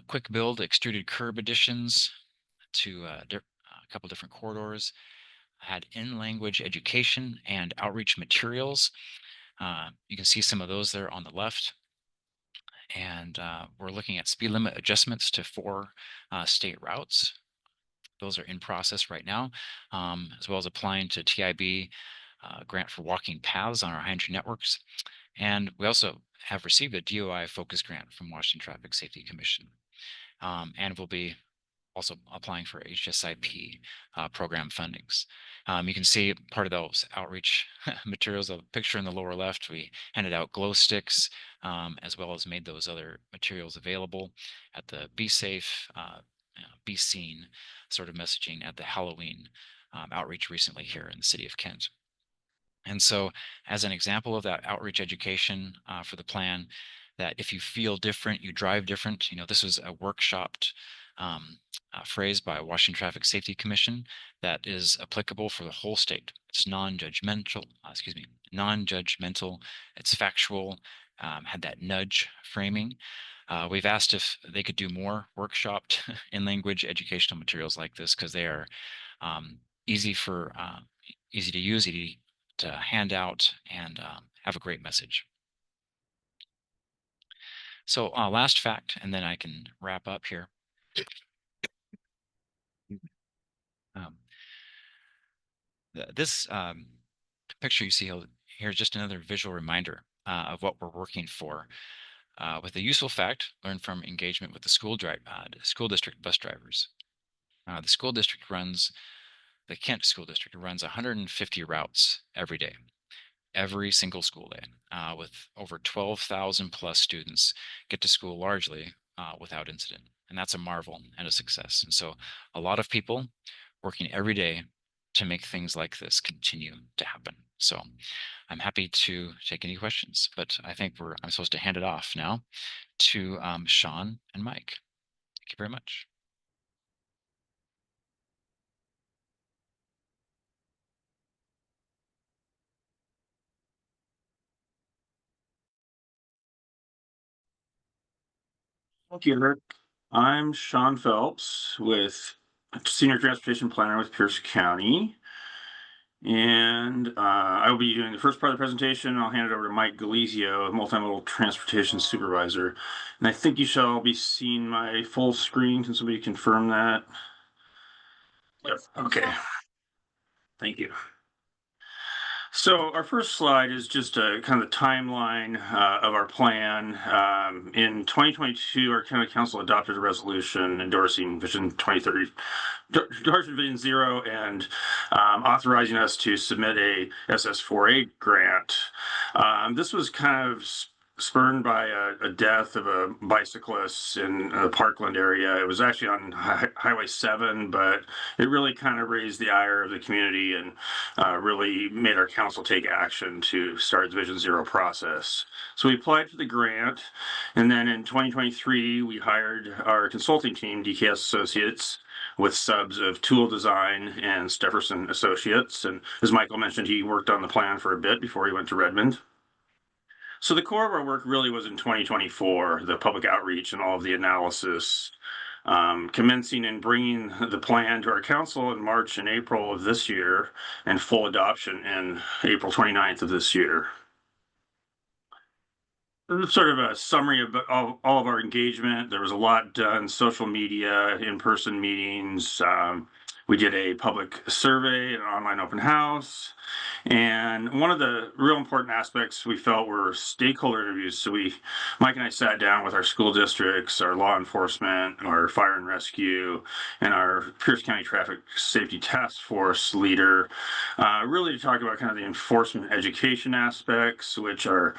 S4: Quick build extruded curb additions to a couple different corridors. Had in-language education and outreach materials. You can see some of those there on the left. And we're looking at speed limit adjustments to 4 state routes. Those are in process right now, as well as applying to TIB grant for walking paths on our high-entry networks. And we also have received a DOI focus grant from Washington Traffic Safety Commission. And we'll be also applying for HSIP program fundings. You can see part of those outreach materials, a picture in the lower left. We handed out glow sticks, as well as made those other materials available at the Be Safe, Be Seen sort of messaging at the Halloween outreach recently here in the city of Kent. And so as an example of that outreach education for the plan, that if you feel different, you drive different, this was a workshopped phrase by Washington Traffic Safety Commission that is applicable for the whole state. It's non-judgmental, it's factual, had that nudge framing. We've asked if they could do more workshopped in language educational materials like this, because they are easy to use, easy to hand out, and have a great message. So last fact, and then I can wrap up here. Um, this picture you see here is just another visual reminder of what we're working for. With a useful fact learned from engagement with the school district bus drivers. The school district runs, the Kent School District runs 150 routes every day, every single school day, with over 12,000 plus students get to school largely without incident. And that's a marvel and a success. And so a lot of people working every day to make things like this continue to happen. So I'm happy to take any questions, but I think I'm supposed to hand it off now to Sean and Mike. Thank you very much.
S5: Thank you, Eric. I'm Sean Phelps with Senior Transportation Planner with Pierce County. And I will be doing the first part of the presentation. I'll hand it over to Mike Galizio, Multimodal Transportation Supervisor. And I think you shall be seeing my full screen. Can somebody confirm that? Yep. Okay. Thank you. So our first slide is just a kind of the timeline of our plan. In 2022, our county council adopted a resolution endorsing Vision 2030, endorsing Vision Zero, and authorizing us to submit a SS4A grant. This was kind of spurned by a death of a bicyclist in the Parkland area. It was actually on Highway 7, but it really kind of raised the ire of the community and really made our council take action to start the Vision Zero process. So we applied for the grant, and then in 2023, we hired our consulting team, DKS Associates, with subs of Tool Design and Stefferson Associates. And as Michael mentioned, he worked on the plan for a bit before he went to Redmond. So the core of our work really was in 2024, the public outreach and all of the analysis, commencing and bringing the plan to our council in March and April of this year, and full adoption in April 29th of this year. This is sort of a summary of all of our engagement. There was a lot done: social media, in-person meetings. We did a public survey, an online open house. And one of the real important aspects we felt were stakeholder interviews. So Mike and I sat down with our school districts, our law enforcement, our fire and rescue, and our Pierce County Traffic Safety Task Force leader, really to talk about kind of the enforcement education aspects, which are,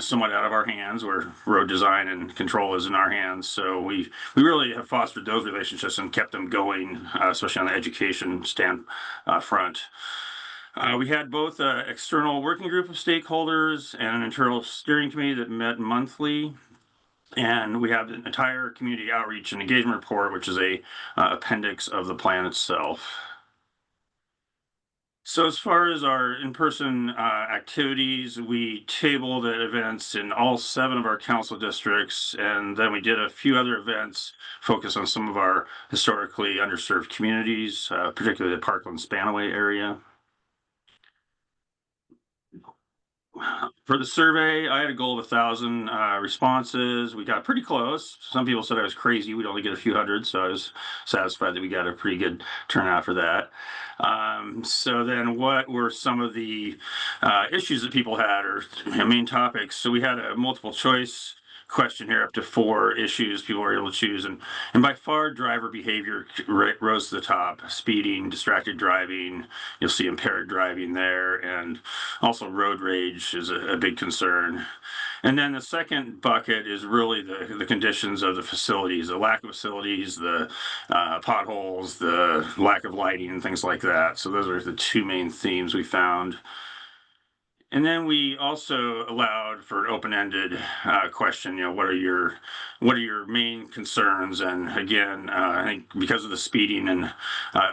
S5: somewhat out of our hands, where road design and control is in our hands. So we really have fostered those relationships and kept them going, especially on the education front. We had both an external working group of stakeholders and an internal steering committee that met monthly. And we have an entire community outreach and engagement report, which is a appendix of the plan itself. So as far as our in-person activities, we tabled at events in all 7 of our council districts, and then we did a few other events focused on some of our historically underserved communities, particularly the Parkland Spanaway area. For the survey, I had a goal of 1,000 responses. We got pretty close. Some people said I was crazy. We'd only get a few hundred, so I was satisfied that we got a pretty good turnout for that. So then what were some of the issues that people had, or main topics? So we had a multiple choice question here, up to 4 issues people were able to choose, and by far driver behavior rose to the top. Speeding, distracted driving, you'll see impaired driving there, and also road rage is a big concern. And then the second bucket is really the conditions of the facilities, the lack of facilities, the potholes, the lack of lighting, and things like that. So those are the 2 main themes we found. And then we also allowed for an open-ended question. What are your main concerns? And again, I think because of the speeding and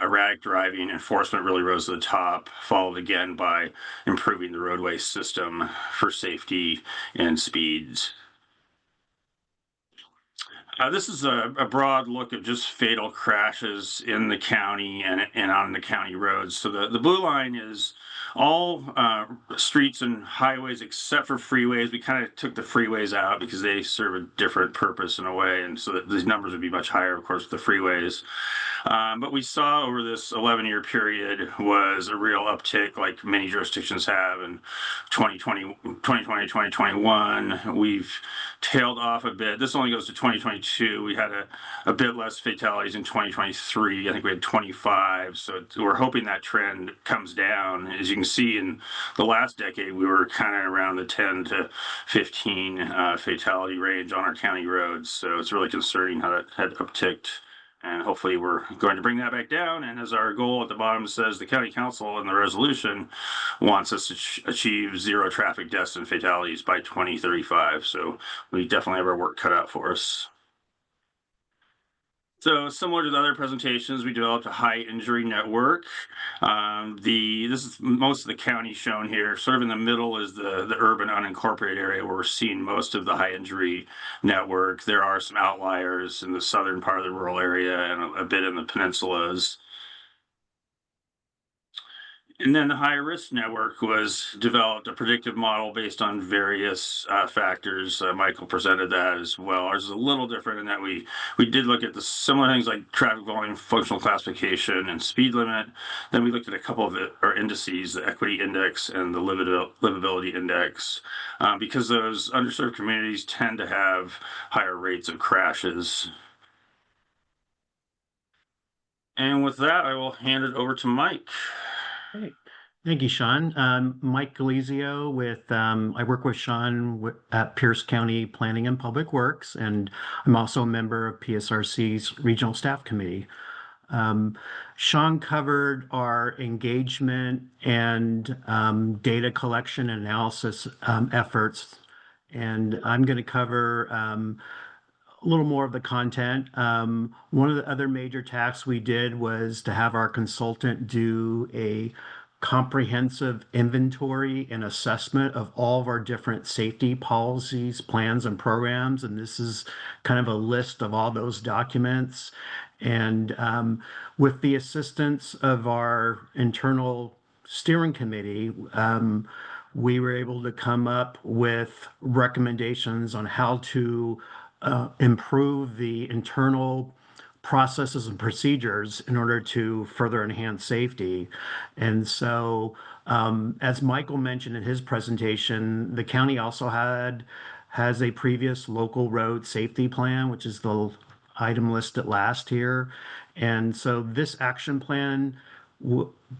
S5: erratic driving, enforcement really rose to the top, followed again by improving the roadway system for safety and speeds. This is a broad look of just fatal crashes in the county and on the county roads. So the blue line is all streets and highways except for freeways. We kind of took the freeways out because they serve a different purpose in a way, and so that these numbers would be much higher, of course, with the freeways. But we saw over this 11-year period was a real uptick, like many jurisdictions have. In 2020, 2021, we've tailed off a bit. This only goes to 2022. We had a bit less fatalities in 2023. I think we had 25. So we're hoping that trend comes down. As you can see, in the last decade, we were kind of around the 10 to 15 fatality range on our county roads. So it's really concerning how that had upticked. And hopefully we're going to bring that back down. And as our goal at the bottom says, the county council in the resolution wants us to achieve 0 traffic deaths and fatalities by 2035. So we definitely have our work cut out for us. So similar to the other presentations, we developed a high injury network. This is most of the county shown here. Sort of in the middle is the urban unincorporated area where we're seeing most of the high injury network. There are some outliers in the southern part of the rural area and a bit in the peninsulas. And then the high risk network was developed, a predictive model based on various factors. Michael presented that as well. Ours is a little different in that we did look at the similar things like traffic volume, functional classification, and speed limit. Then we looked at a couple of our indices, the equity index and the livability index, because those underserved communities tend to have higher rates of crashes. And with that, I will hand it over to Mike.
S6: Great. Thank you, Sean. Mike Galizio with, I work with Sean at Pierce County Planning and Public Works, and I'm also a member of PSRC's Regional Staff Committee. Sean covered our engagement and data collection and analysis efforts, and I'm going to cover a little more of the content. One of the other major tasks we did was to have our consultant do a comprehensive inventory and assessment of all of our different safety policies, plans, and programs. And this is kind of a list of all those documents. And with the assistance of our internal steering committee, we were able to come up with recommendations on how to improve the internal processes and procedures in order to further enhance safety. And so, as Michael mentioned in his presentation, the county also has a previous local road safety plan, which is the item listed last here. And so this action plan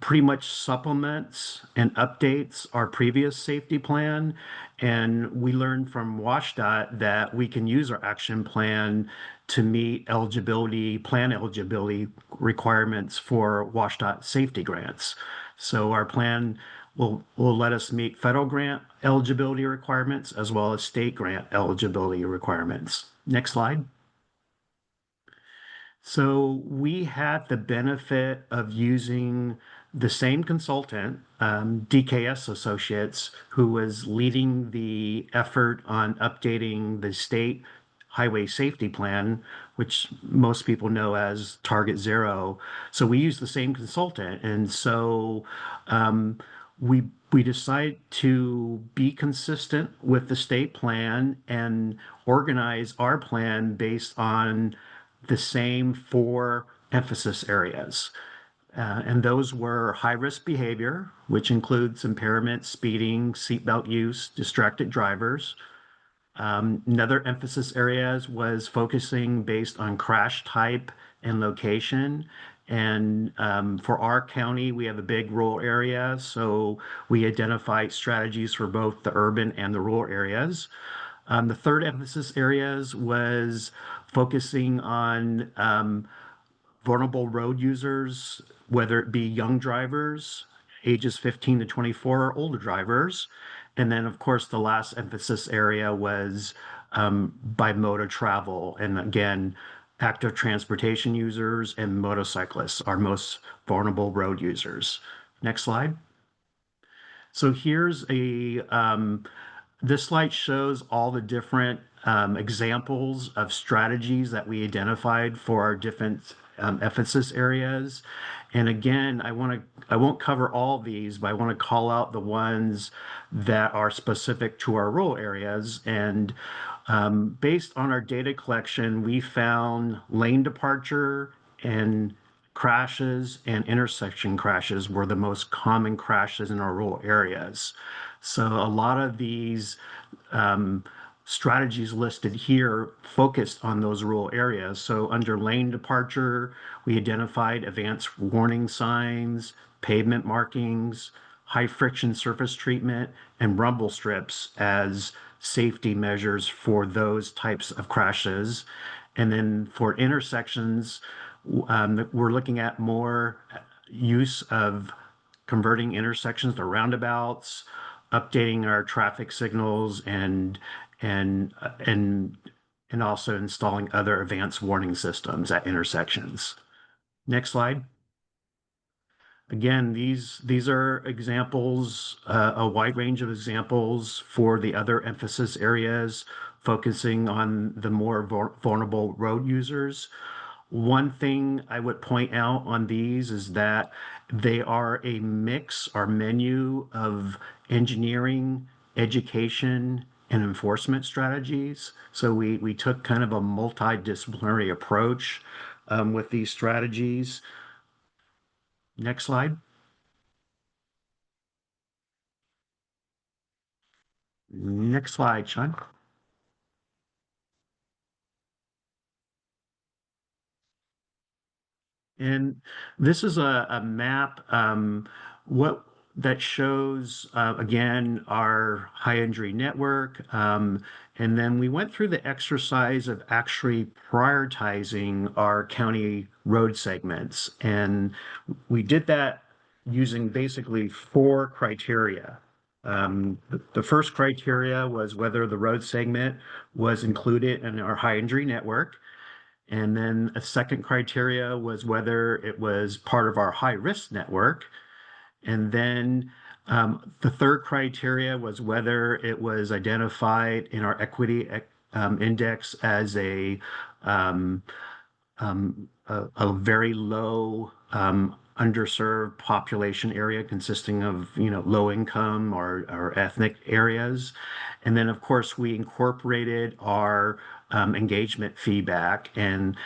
S6: pretty much supplements and updates our previous safety plan. And we learned from WSDOT that we can use our action plan to meet plan eligibility requirements for WSDOT safety grants. So our plan will let us meet federal grant eligibility requirements as well as state grant eligibility requirements. Next slide. So we had the benefit of using the same consultant, DKS Associates, who was leading the effort on updating the state highway safety plan, which most people know as Target Zero. So we used the same consultant. And so we decided to be consistent with the state plan and organize our plan based on the same 4 emphasis areas. And those were high-risk behavior, which includes impairment, speeding, seatbelt use, distracted drivers. Another emphasis areas was focusing based on crash type and location. And for our county, we have a big rural area, so we identified strategies for both the urban and the rural areas. The third emphasis areas was focusing on vulnerable road users, whether it be young drivers, ages 15 to 24, or older drivers. And then, of course, the last emphasis area was by mode of travel. And again, active transportation users and motorcyclists are most vulnerable road users. Next slide. So here's this slide shows all the different examples of strategies that we identified for our different emphasis areas. And again, I won't cover all these, but I want to call out the ones that are specific to our rural areas. And based on our data collection, we found lane departure and crashes and intersection crashes were the most common crashes in our rural areas. So a lot of these strategies listed here focused on those rural areas. So under lane departure, we identified advanced warning signs, pavement markings, high friction surface treatment, and rumble strips as safety measures for those types of crashes. And then for intersections, we're looking at more use of converting intersections to roundabouts, updating our traffic signals, and and also installing other advanced warning systems at intersections. Next slide. Again, these are examples, a wide range of examples for the other emphasis areas, focusing on the more vulnerable road users. One thing I would point out on these is that they are a mix, our menu of engineering, education, and enforcement strategies. So we took kind of a multidisciplinary approach with these strategies. Next slide. Next slide, Sean. And this is a map what that shows again our high injury network. And then we went through the exercise of actually prioritizing our county road segments. And we did that using basically 4 criteria. The first criteria was whether the road segment was included in our high injury network. And then a second criteria was whether it was part of our high risk network. And then the third criteria was whether it was identified in our equity index as a very low underserved population area consisting of low income or ethnic areas. And then of course we incorporated our engagement feedback. And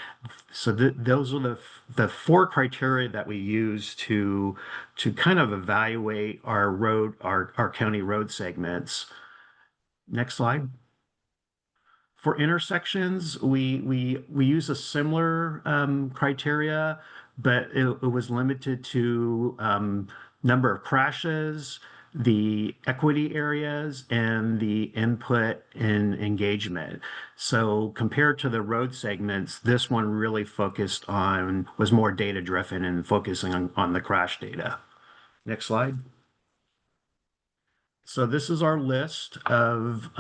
S6: so those are the 4 criteria that we use to kind of evaluate our county road segments. Next slide. For intersections, we use a similar criteria, but it was limited to number of crashes, the equity areas, and the input and engagement. So compared to the road segments, this one really was more data driven and focusing on the crash data. Next slide. So this is our list of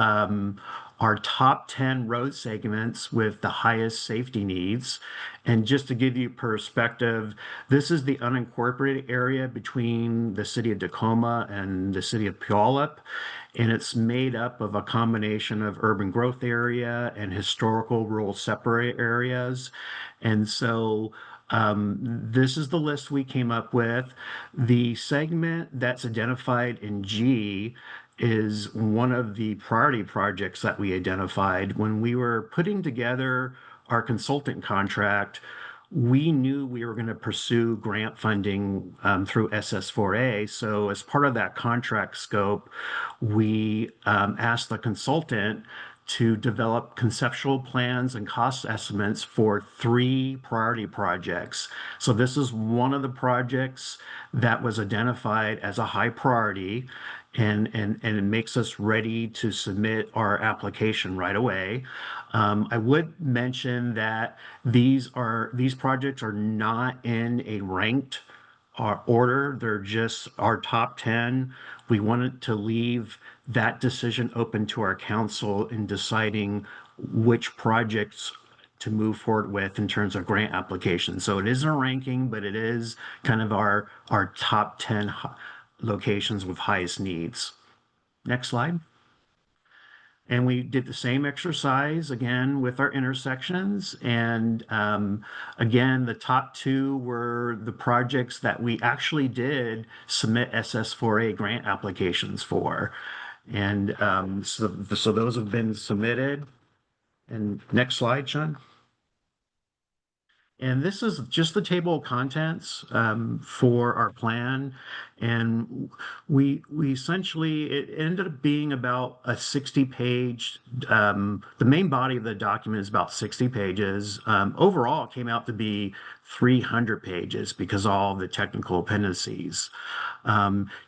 S6: our top 10 road segments with the highest safety needs. And just to give you perspective, this is the unincorporated area between the city of Tacoma and the city of Puyallup. And it's made up of a combination of urban growth area and historical rural separate areas. And so this is the list we came up with. The segment that's identified in G is one of the priority projects that we identified. When we were putting together our consultant contract, we knew we were going to pursue grant funding through SS4A. So as part of that contract scope, we asked the consultant to develop conceptual plans and cost estimates for 3 priority projects. So this is one of the projects that was identified as a high priority, and it makes us ready to submit our application right away. I would mention that these projects are not in a ranked order. They're just our top 10. We wanted to leave that decision open to our council in deciding which projects to move forward with in terms of grant applications. So it isn't a ranking, but it is kind of our top 10 locations with highest needs. Next slide. And we did the same exercise again with our intersections. And again, the top two were the projects that we actually did submit SS4A grant applications for. And so those have been submitted. And next slide, Sean. And this is just the table of contents for our plan. And we essentially, it ended up being about a 60-page, the main body of the document is about 60 pages. Overall, it came out to be 300 pages because all the technical appendices.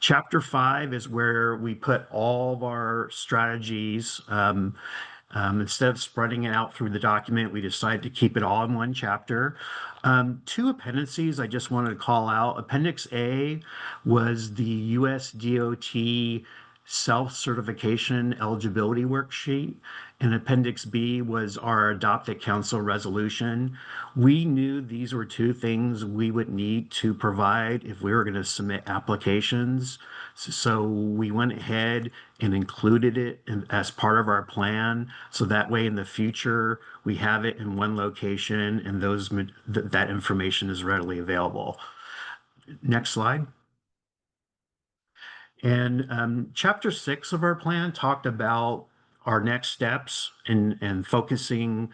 S6: Chapter 5 is where we put all of our strategies. Instead of spreading it out through the document, we decided to keep it all in one chapter. Two appendices I just wanted to call out. Appendix A was the USDOT self-certification eligibility worksheet, and Appendix B was our adopted council resolution. We knew these were two things we would need to provide if we were going to submit applications. So we went ahead and included it as part of our plan. So that way in the future, we have it in one location and that information is readily available. Next slide. And chapter 6 of our plan talked about our next steps and focusing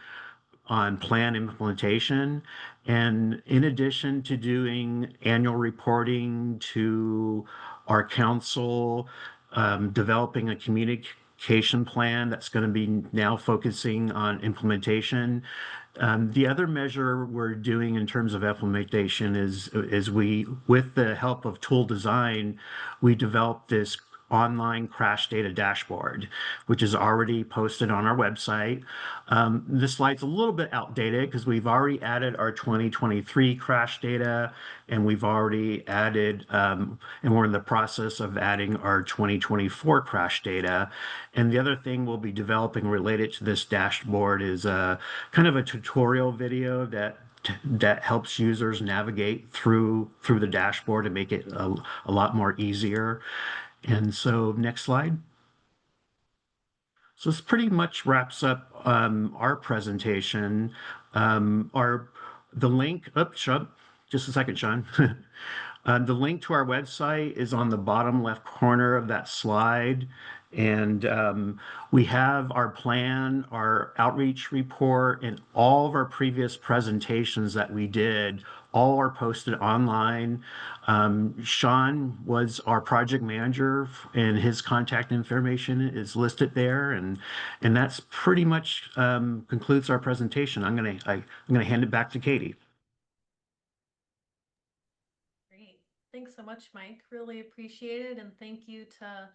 S6: on plan implementation. And in addition to doing annual reporting to our council, developing a communication plan that's going to be now focusing on implementation. The other measure we're doing in terms of implementation is we, with the help of Tool Design, we developed this online crash data dashboard, which is already posted on our website. This slide's a little bit outdated because we've already added our 2023 crash data, and we've already added, and we're in the process of adding our 2024 crash data. And the other thing we'll be developing related to this dashboard is kind of a tutorial video that helps users navigate through the dashboard and make it a lot more easier. And so next slide. So this pretty much wraps up our presentation. The link, just a second, Sean. The link to our website is on the bottom left corner of that slide. And we have our plan, our outreach report, and all of our previous presentations that we did, all are posted online. Sean was our project manager, and his contact information is listed there. And that's pretty much concludes our presentation. I'm gonna hand it back to Katie.
S1: Great. Thanks so much, Mike. Really appreciate it. And thank you to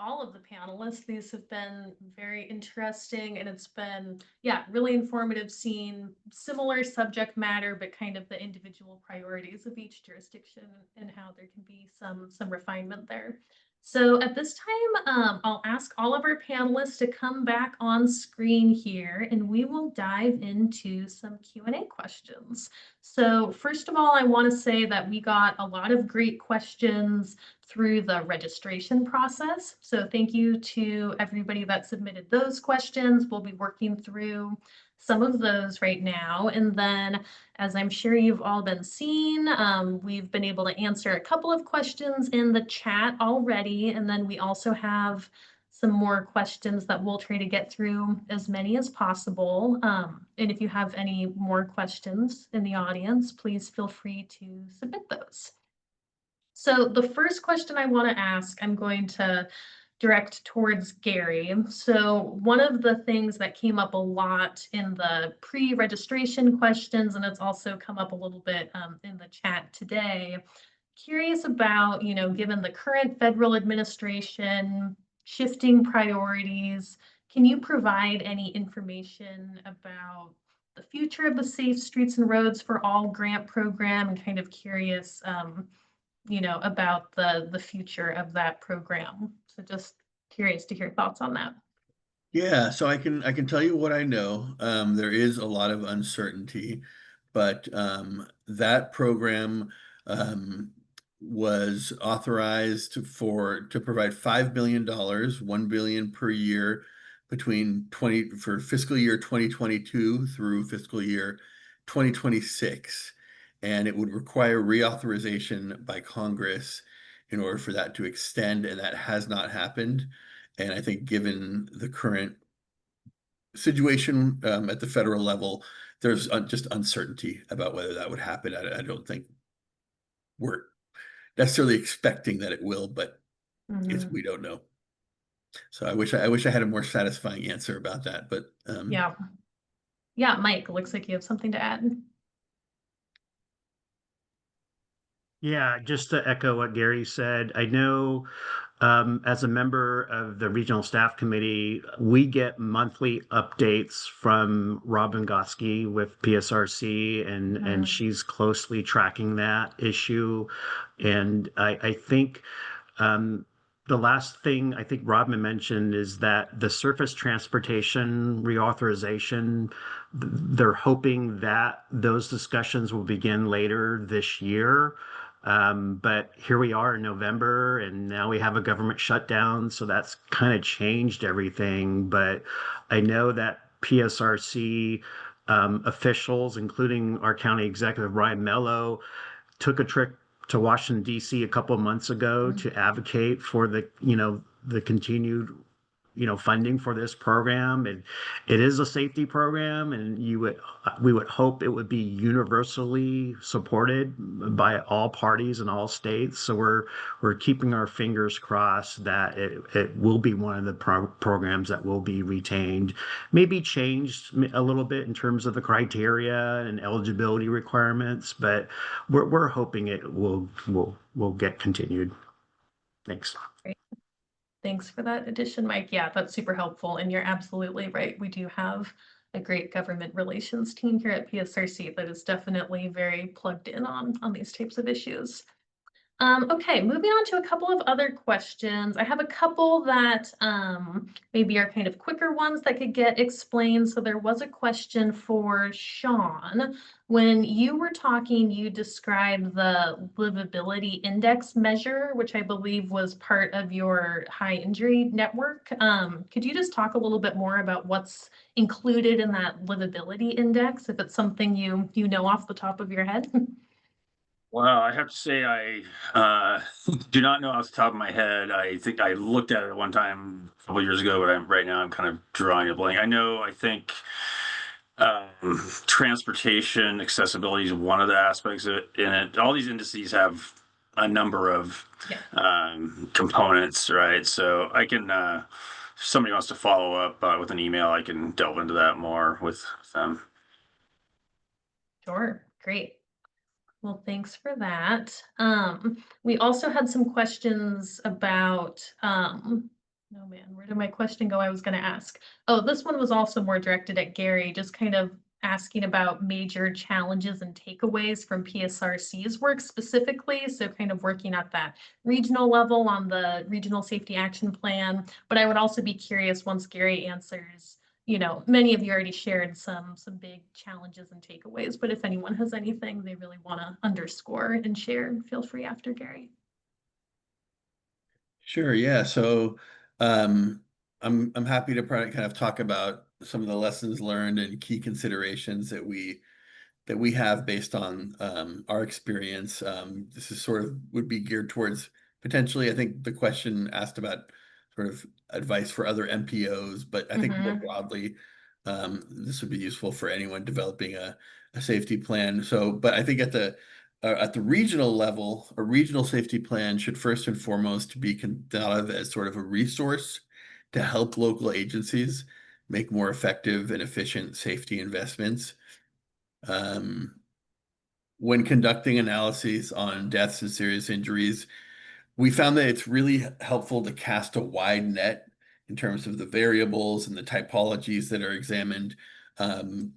S1: all of the panelists. These have been very interesting, and it's been, yeah, really informative seeing similar subject matter, but kind of the individual priorities of each jurisdiction and how there can be some refinement there. So at this time, I'll ask all of our panelists to come back on screen here, and we will dive into some Q&A questions. So first of all, I want to say that we got a lot of great questions through the registration process. So thank you to everybody that submitted those questions. We'll be working through some of those right now. And then, as I'm sure you've all been seeing, we've been able to answer a couple of questions in the chat already. And then we also have some more questions that we'll try to get through as many as possible. And if you have any more questions in the audience, please feel free to submit those. So the first question I want to ask, I'm going to direct towards Gary. So one of the things that came up a lot in the pre-registration questions, and it's also come up a little bit in the chat today, curious about, given the current federal administration, shifting priorities, can you provide any information about the future of the Safe Streets and Roads for All grant program, and kind of curious, about the future of that program? So just curious to hear thoughts on that.
S2: Yeah, so I can tell you what I know. There is a lot of uncertainty, but that program was authorized to provide $5 billion, $1 billion per year between for fiscal year 2022 through fiscal year 2026. And it would require reauthorization by Congress in order for that to extend, and that has not happened. And I think given the current situation at the federal level, there's just uncertainty about whether that would happen. I don't think we're necessarily expecting that it will, but we don't know. So I wish I had a more satisfying answer about that, but
S1: Yeah. Yeah, Mike, looks like you have something to add.
S6: Yeah, just to echo what Gary said, I know as a member of the regional staff committee, we get monthly updates from Robin Gotsky with PSRC, and she's closely tracking that issue. And I think the last thing I think Robin mentioned is that the surface transportation reauthorization, they're hoping that those discussions will begin later this year. But here we are in November, and now we have a government shutdown, so that's kind of changed everything. But I know that PSRC officials, including our county executive, Ryan Mello, took a trip to Washington, D.C. a couple of months ago to advocate for the continued funding for this program. And it is a safety program, and we would hope it would be universally supported by all parties in all states. So we're keeping our fingers crossed that it will be one of the programs that will be retained, maybe changed a little bit in terms of the criteria and eligibility requirements, but we're hoping it will get continued. Thanks.
S1: Thanks for that addition, Mike. Yeah, that's super helpful. And you're absolutely right. We do have a great government relations team here at PSRC that is definitely very plugged in on these types of issues. Okay, moving on to a couple of other questions. I have a couple that maybe are kind of quicker ones that could get explained. So there was a question for Sean. When you were talking, you described the livability index measure, which I believe was part of your high injury network. Could you just talk a little bit more about what's included in that livability index, if it's something you know off the top of your head?
S5: Well, I have to say I do not know off the top of my head. I think I looked at it one time a couple years ago, but right now I'm kind of drawing a blank. I think transportation accessibility is one of the aspects of it. In it, all these indices have a number of components, right? So I can, if somebody wants to follow up with an email, I can delve into that more with them.
S1: Sure, great. Well, thanks for that. We also had some questions about, oh man, where did my question go? I was going to ask. Oh, this one was also more directed at Gary, just kind of asking about major challenges and takeaways from PSRC's work specifically. So kind of working at that regional level on the Regional Safety Action Plan. But I would also be curious once Gary answers, many of you already shared some big challenges and takeaways, but if anyone has anything they really want to underscore and share, feel free after Gary.
S2: Sure, yeah. So I'm happy to kind of talk about some of the lessons learned and key considerations that we have based on our experience. This is would be geared towards potentially, I think the question asked about sort of advice for other MPOs, but I think more broadly, this would be useful for anyone developing a safety plan. So, but I think at the regional level, a regional safety plan should first and foremost be thought of as sort of a resource to help local agencies make more effective and efficient safety investments. When conducting analyses on deaths and serious injuries, we found that it's really helpful to cast a wide net in terms of the variables and the typologies that are examined.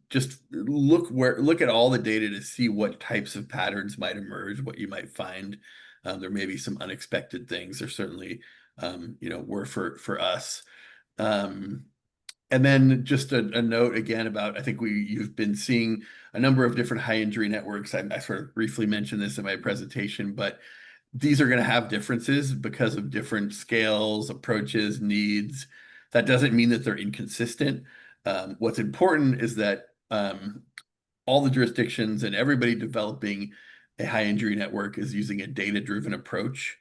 S2: Just look at all the data to see what types of patterns might emerge, what you might find. There may be some unexpected things. There certainly, were for us. And then just a note again about, I think you've been seeing a number of different high injury networks. I sort of briefly mentioned this in my presentation, but these are going to have differences because of different scales, approaches, needs. That doesn't mean that they're inconsistent. What's important is that all the jurisdictions and everybody developing a high injury network is using a data-driven approach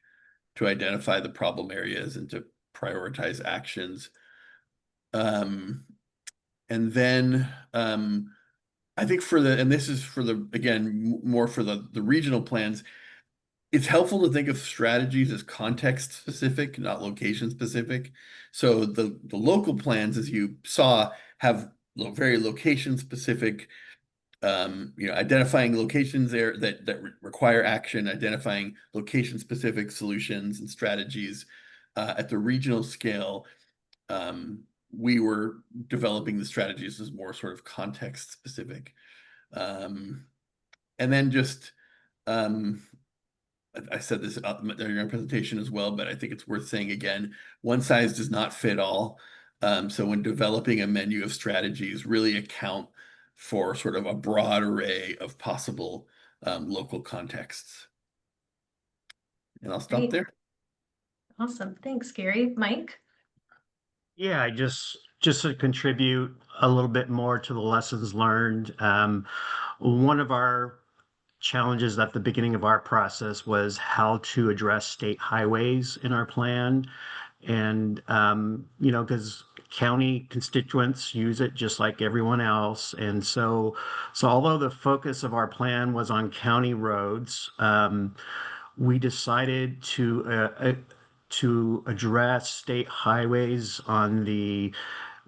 S2: to identify the problem areas and to prioritize actions. And then I think and this is for again, more for the regional plans, it's helpful to think of strategies as context specific, not location specific. So the local plans, as you saw, have very location specific, identifying locations there that require action, identifying location specific solutions and strategies. At the regional scale, we were developing the strategies as more sort of context specific. And then just, I said this during our presentation as well, but I think it's worth saying again, one size does not fit all. So when developing a menu of strategies, really account for sort of a broad array of possible local contexts. And I'll stop
S1: Great.
S2: there.
S1: Awesome. Thanks, Gary. Mike?
S6: Yeah, just to contribute a little bit more to the lessons learned. One of our challenges at the beginning of our process was how to address state highways in our plan. And, because county constituents use it just like everyone else. And so although the focus of our plan was on county roads, we decided to address state highways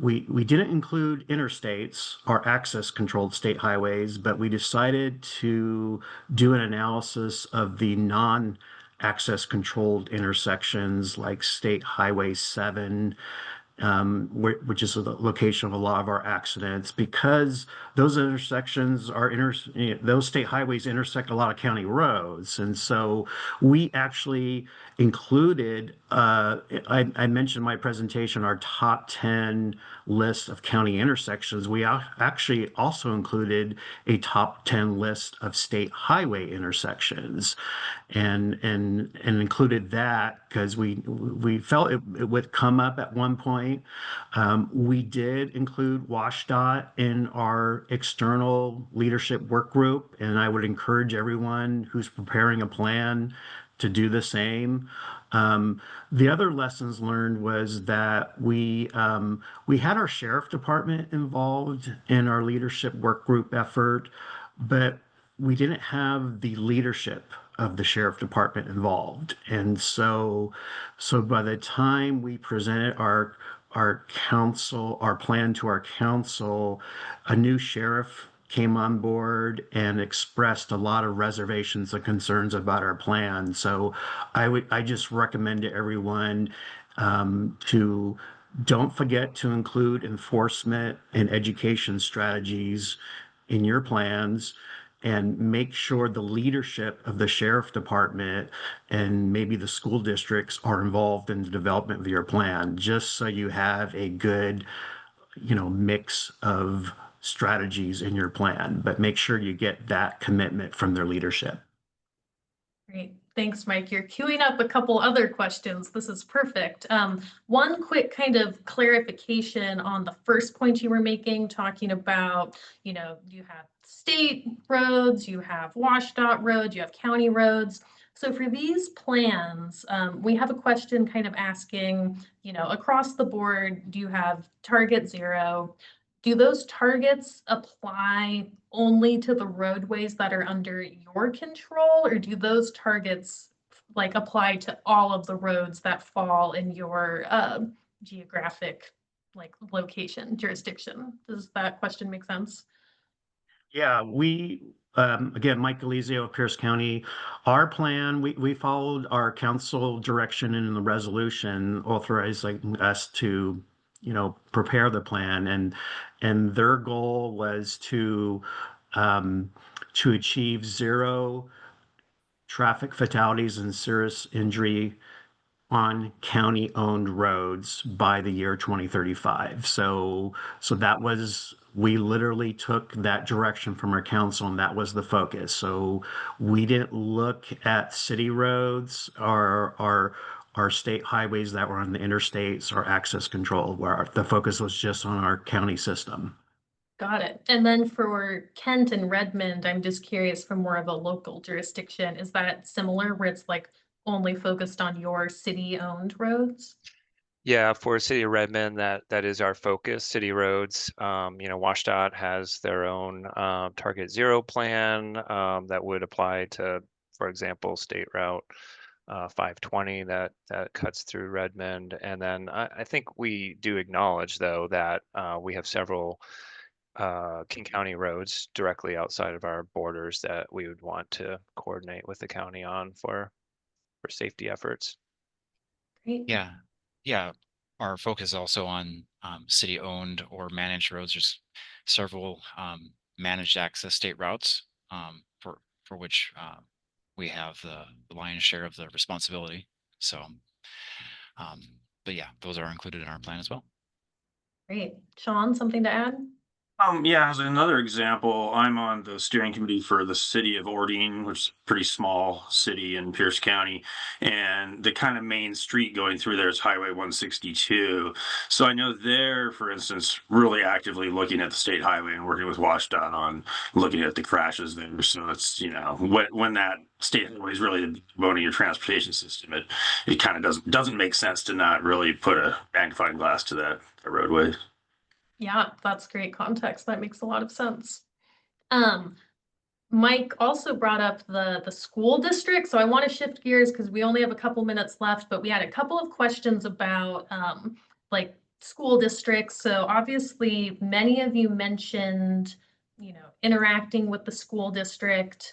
S6: we didn't include interstates or access controlled state highways, but we decided to do an analysis of the non-access controlled intersections like State Highway 7, which is the location of a lot of our accidents, because those intersections those state highways intersect a lot of county roads. And so we actually included, I mentioned in my presentation, our top 10 list of county intersections. We actually also included a top 10 list of state highway intersections, and included that because we felt it would come up at one point. We did include WSDOT in our external leadership work group, and I would encourage everyone who's preparing a plan to do the same. The other lessons learned was that we had our sheriff department involved in our leadership work group effort, but we didn't have the leadership of the sheriff department involved. And so by the time we presented our plan to our council, a new sheriff came on board and expressed a lot of reservations and concerns about our plan. So I just recommend to everyone to don't forget to include enforcement and education strategies in your plans, and make sure the leadership of the sheriff department and maybe the school districts are involved in the development of your plan, just so you have a good, mix of strategies in your plan. But make sure you get that commitment from their leadership.
S1: Great. Thanks, Mike. You're queuing up a couple other questions. This is perfect. One quick kind of clarification on the first point you were making, talking about, you have state roads, you have WSDOT roads, you have county roads. So for these plans, we have a question kind of asking, across the board, do you have target 0? Do those targets apply only to the roadways that are under your control, or do those targets apply to all of the roads that fall in your geographic location, jurisdiction? Does that question make sense?
S6: Yeah, again, Mike Galizio of Pierce County, our plan, we followed our council direction in the resolution authorizing us to, prepare the plan, and their goal was to achieve 0 traffic fatalities and serious injury on county-owned roads by the year 2035. So we literally took that direction from our council, and that was the focus. So we didn't look at city roads or our state highways that were on the interstates or access control, where the focus was just on our county system.
S1: Got it. And then for Kent and Redmond, I'm just curious from more of a local jurisdiction, is that similar where it's like only focused on your city-owned roads?
S3: Yeah, for City of Redmond, that is our focus. City roads, WashDOT has their own Target Zero plan that would apply to, for example, State Route 520 that cuts through Redmond. And then I think we do acknowledge, though, that we have several King County roads directly outside of our borders that we would want to coordinate with the county on for safety efforts.
S1: Great.
S4: Yeah, yeah. Our focus is also on city-owned or managed roads. There's several managed access state routes for which we have the lion's share of the responsibility. So, but yeah, those are included in our plan as well.
S1: Great. Sean, something to add?
S5: Yeah, as another example, I'm on the steering committee for the city of Ordine, which is a pretty small city in Pierce County. And the kind of main street going through there is Highway 162. So I know they're, for instance, really actively looking at the state highway and working with WashDOT on looking at the crashes there. So it's, when that state highway is really the bone of your transportation system, it kind of doesn't make sense to not really put a magnifying glass to that roadway.
S1: Yeah, that's great context. That makes a lot of sense. Mike also brought up the school district. So I want to shift gears because we only have a couple minutes left, but we had a couple of questions about like school districts. So obviously many of you mentioned, interacting with the school district.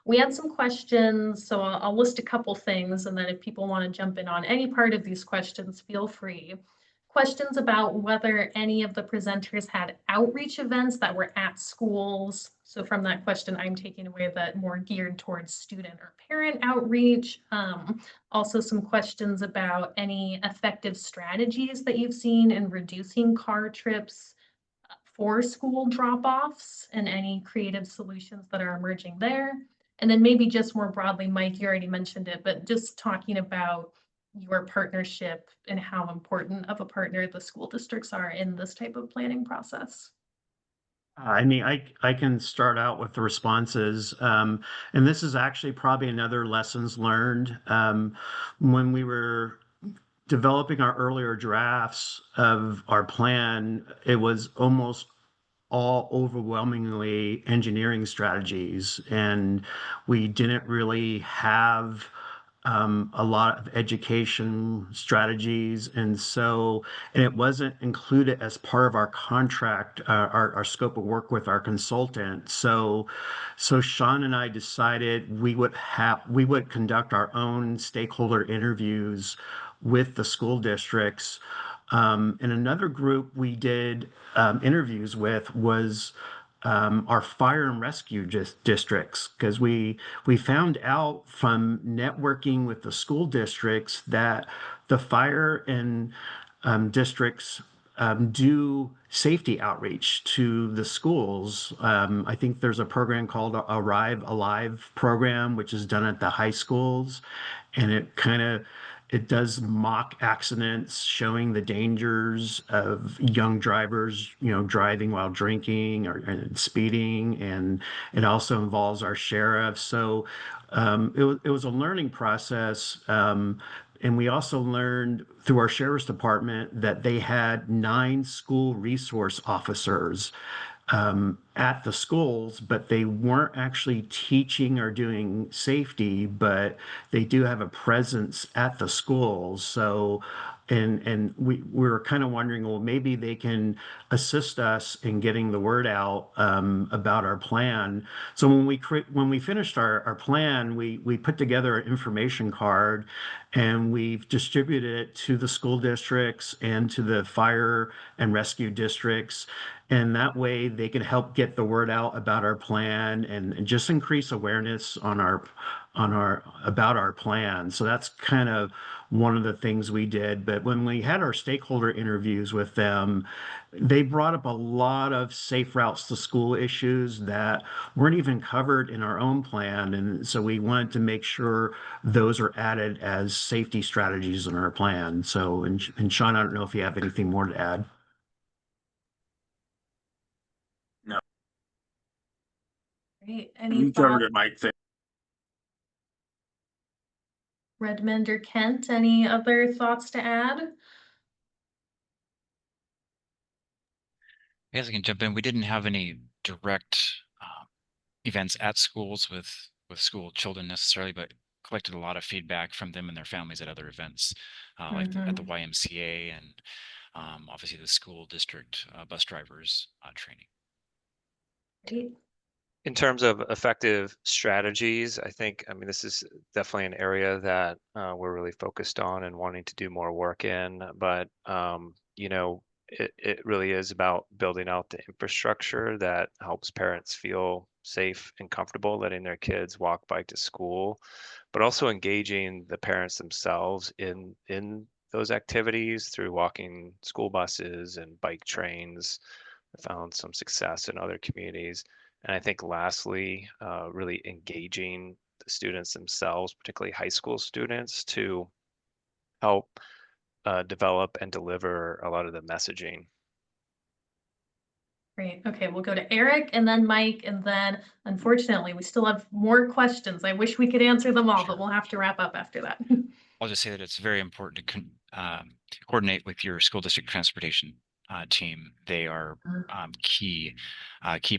S1: We had some questions, so I'll list a couple things, and then if people want to jump in on any part of these questions, feel free. Questions about whether any of the presenters had outreach events that were at schools. So from that question, I'm taking away that more geared towards student or parent outreach. Also some questions about any effective strategies that you've seen in reducing car trips for school drop-offs and any creative solutions that are emerging there. And then maybe just more broadly, Mike, you already mentioned it, but just talking about your partnership and how important of a partner the school districts are in this type of planning process.
S6: I mean, I can start out with the responses, and this is actually probably another lessons learned. When we were developing our earlier drafts of our plan, it was almost all overwhelmingly engineering strategies, and we didn't really have a lot of education strategies, and it wasn't included as part of our contract, our scope of work with our consultant. So Sean and I decided we would conduct our own stakeholder interviews with the school districts. And another group we did interviews with was our fire and rescue districts, because we found out from networking with the school districts that the fire and districts do safety outreach to the schools. I think there's a program called Arrive Alive program, which is done at the high schools, and it does mock accidents showing the dangers of young drivers, driving while drinking and speeding. And it also involves our sheriff. So it was a learning process. And we also learned through our sheriff's department that they had 9 school resource officers at the schools, but they weren't actually teaching or doing safety, but they do have a presence at the schools. So, and we were kind of wondering, well, maybe they can assist us in getting the word out about our plan. So when we finished our plan, we put together an information card, and we've distributed it to the school districts and to the fire and rescue districts. And that way they can help get the word out about our plan and just increase awareness on about our plan. So that's kind of one of the things we did. But when we had our stakeholder interviews with them, they brought up a lot of safe routes to school issues that weren't even covered in our own plan. And so we wanted to make sure those are added as safety strategies in our plan. So, and Sean, I don't know if you have anything more to add.
S5: No,
S1: Great. Any
S5: you covered
S1: thoughts,
S5: it, Mike.
S1: Redmond or Kent? Any other thoughts to add?
S4: I guess I can jump in. We didn't have any direct events at schools with school children necessarily, but collected a lot of feedback from them and their families at other events, like at the YMCA and obviously the school district bus drivers training.
S1: Great.
S3: In terms of effective strategies, I think, I mean, this is definitely an area that we're really focused on and wanting to do more work in. But, you know, it really is about building out the infrastructure that helps parents feel safe and comfortable letting their kids walk, bike to school, but also engaging the parents themselves in those activities through walking school buses and bike trains. I found some success in other communities. And I think lastly, really engaging the students themselves, particularly high school students, to help develop and deliver a lot of the messaging.
S1: Great. Okay, we'll go to Eric and then Mike, and then unfortunately, we still have more questions. I wish we could answer them all, but we'll have to wrap up after that.
S4: I'll just say that it's very important to coordinate with your school district transportation team. They are key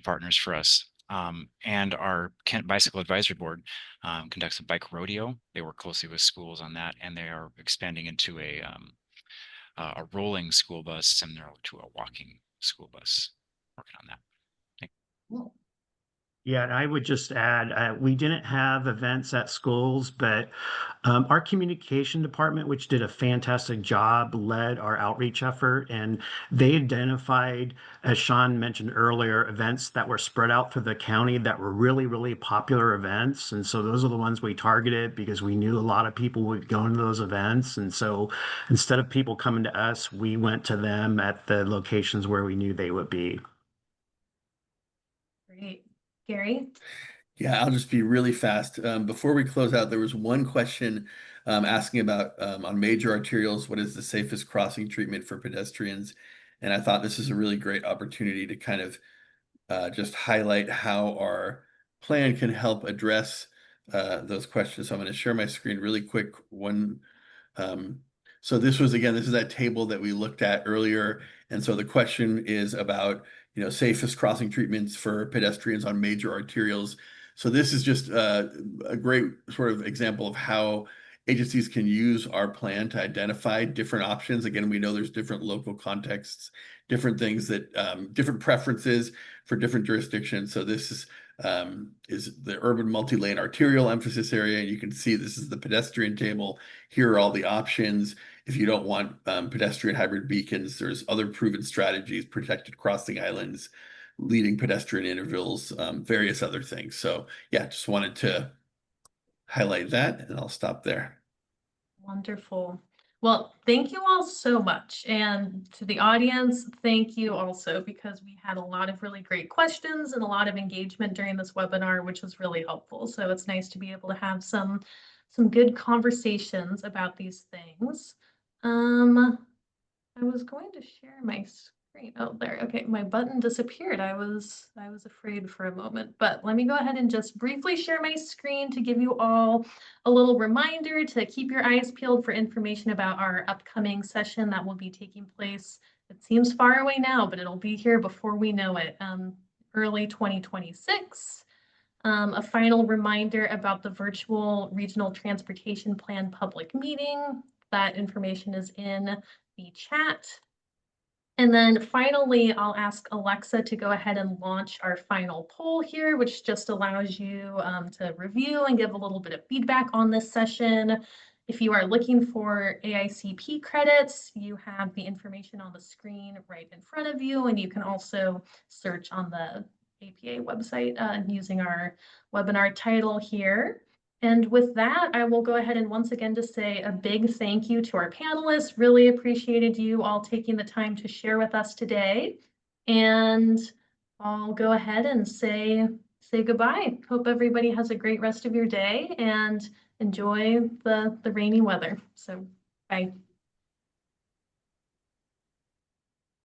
S4: partners for us. And our Kent Bicycle Advisory Board conducts a bike rodeo. They work closely with schools on that, and they are expanding into a rolling school bus similar to a walking school bus. Working on that.
S1: Cool.
S6: Yeah, and I would just add, we didn't have events at schools, but our communication department, which did a fantastic job, led our outreach effort, and they identified, as Sean mentioned earlier, events that were spread out through the county that were really, really popular events. And so those are the ones we targeted because we knew a lot of people would go into those events. And so instead of people coming to us, we went to them at the locations where we knew they would be.
S1: Great. Gary?
S2: Yeah, I'll just be really fast. Before we close out, there was one question asking about on major arterials, what is the safest crossing treatment for pedestrians? And I thought this is a really great opportunity to kind of just highlight how our plan can help address those questions. So I'm going to share my screen really quick. So this is that table that we looked at earlier. And so the question is about, safest crossing treatments for pedestrians on major arterials. So this is just a great sort of example of how agencies can use our plan to identify different options. Again, we know there's different local contexts, different things that, different preferences for different jurisdictions. So this is the urban multi-lane arterial emphasis area. And you can see this is the pedestrian table. Here are all the options. If you don't want pedestrian hybrid beacons, there's other proven strategies, protected crossing islands, leading pedestrian intervals, various other things. So yeah, just wanted to highlight that, and I'll stop there.
S1: Wonderful. Well, thank you all so much. And to the audience, thank you also, because we had a lot of really great questions and a lot of engagement during this webinar, which was really helpful. So it's nice to be able to have some good conversations about these things. I was going to share my screen. Oh, there. Okay, my button disappeared. I was afraid for a moment, but let me go ahead and just briefly share my screen to give you all a little reminder to keep your eyes peeled for information about our upcoming session that will be taking place. It seems far away now, but it'll be here before we know it, early 2026. A final reminder about the virtual regional transportation plan public meeting. That information is in the chat. And then finally, I'll ask Alexa to go ahead and launch our final poll here, which just allows you to review and give a little bit of feedback on this session. If you are looking for AICP credits, you have the information on the screen right in front of you, and you can also search on the APA website using our webinar title here. And with that, I will go ahead and once again just say a big thank you to our panelists. Really appreciated you all taking the time to share with us today. And I'll go ahead and say goodbye. Hope everybody has a great rest of your day and enjoy the rainy weather. So bye.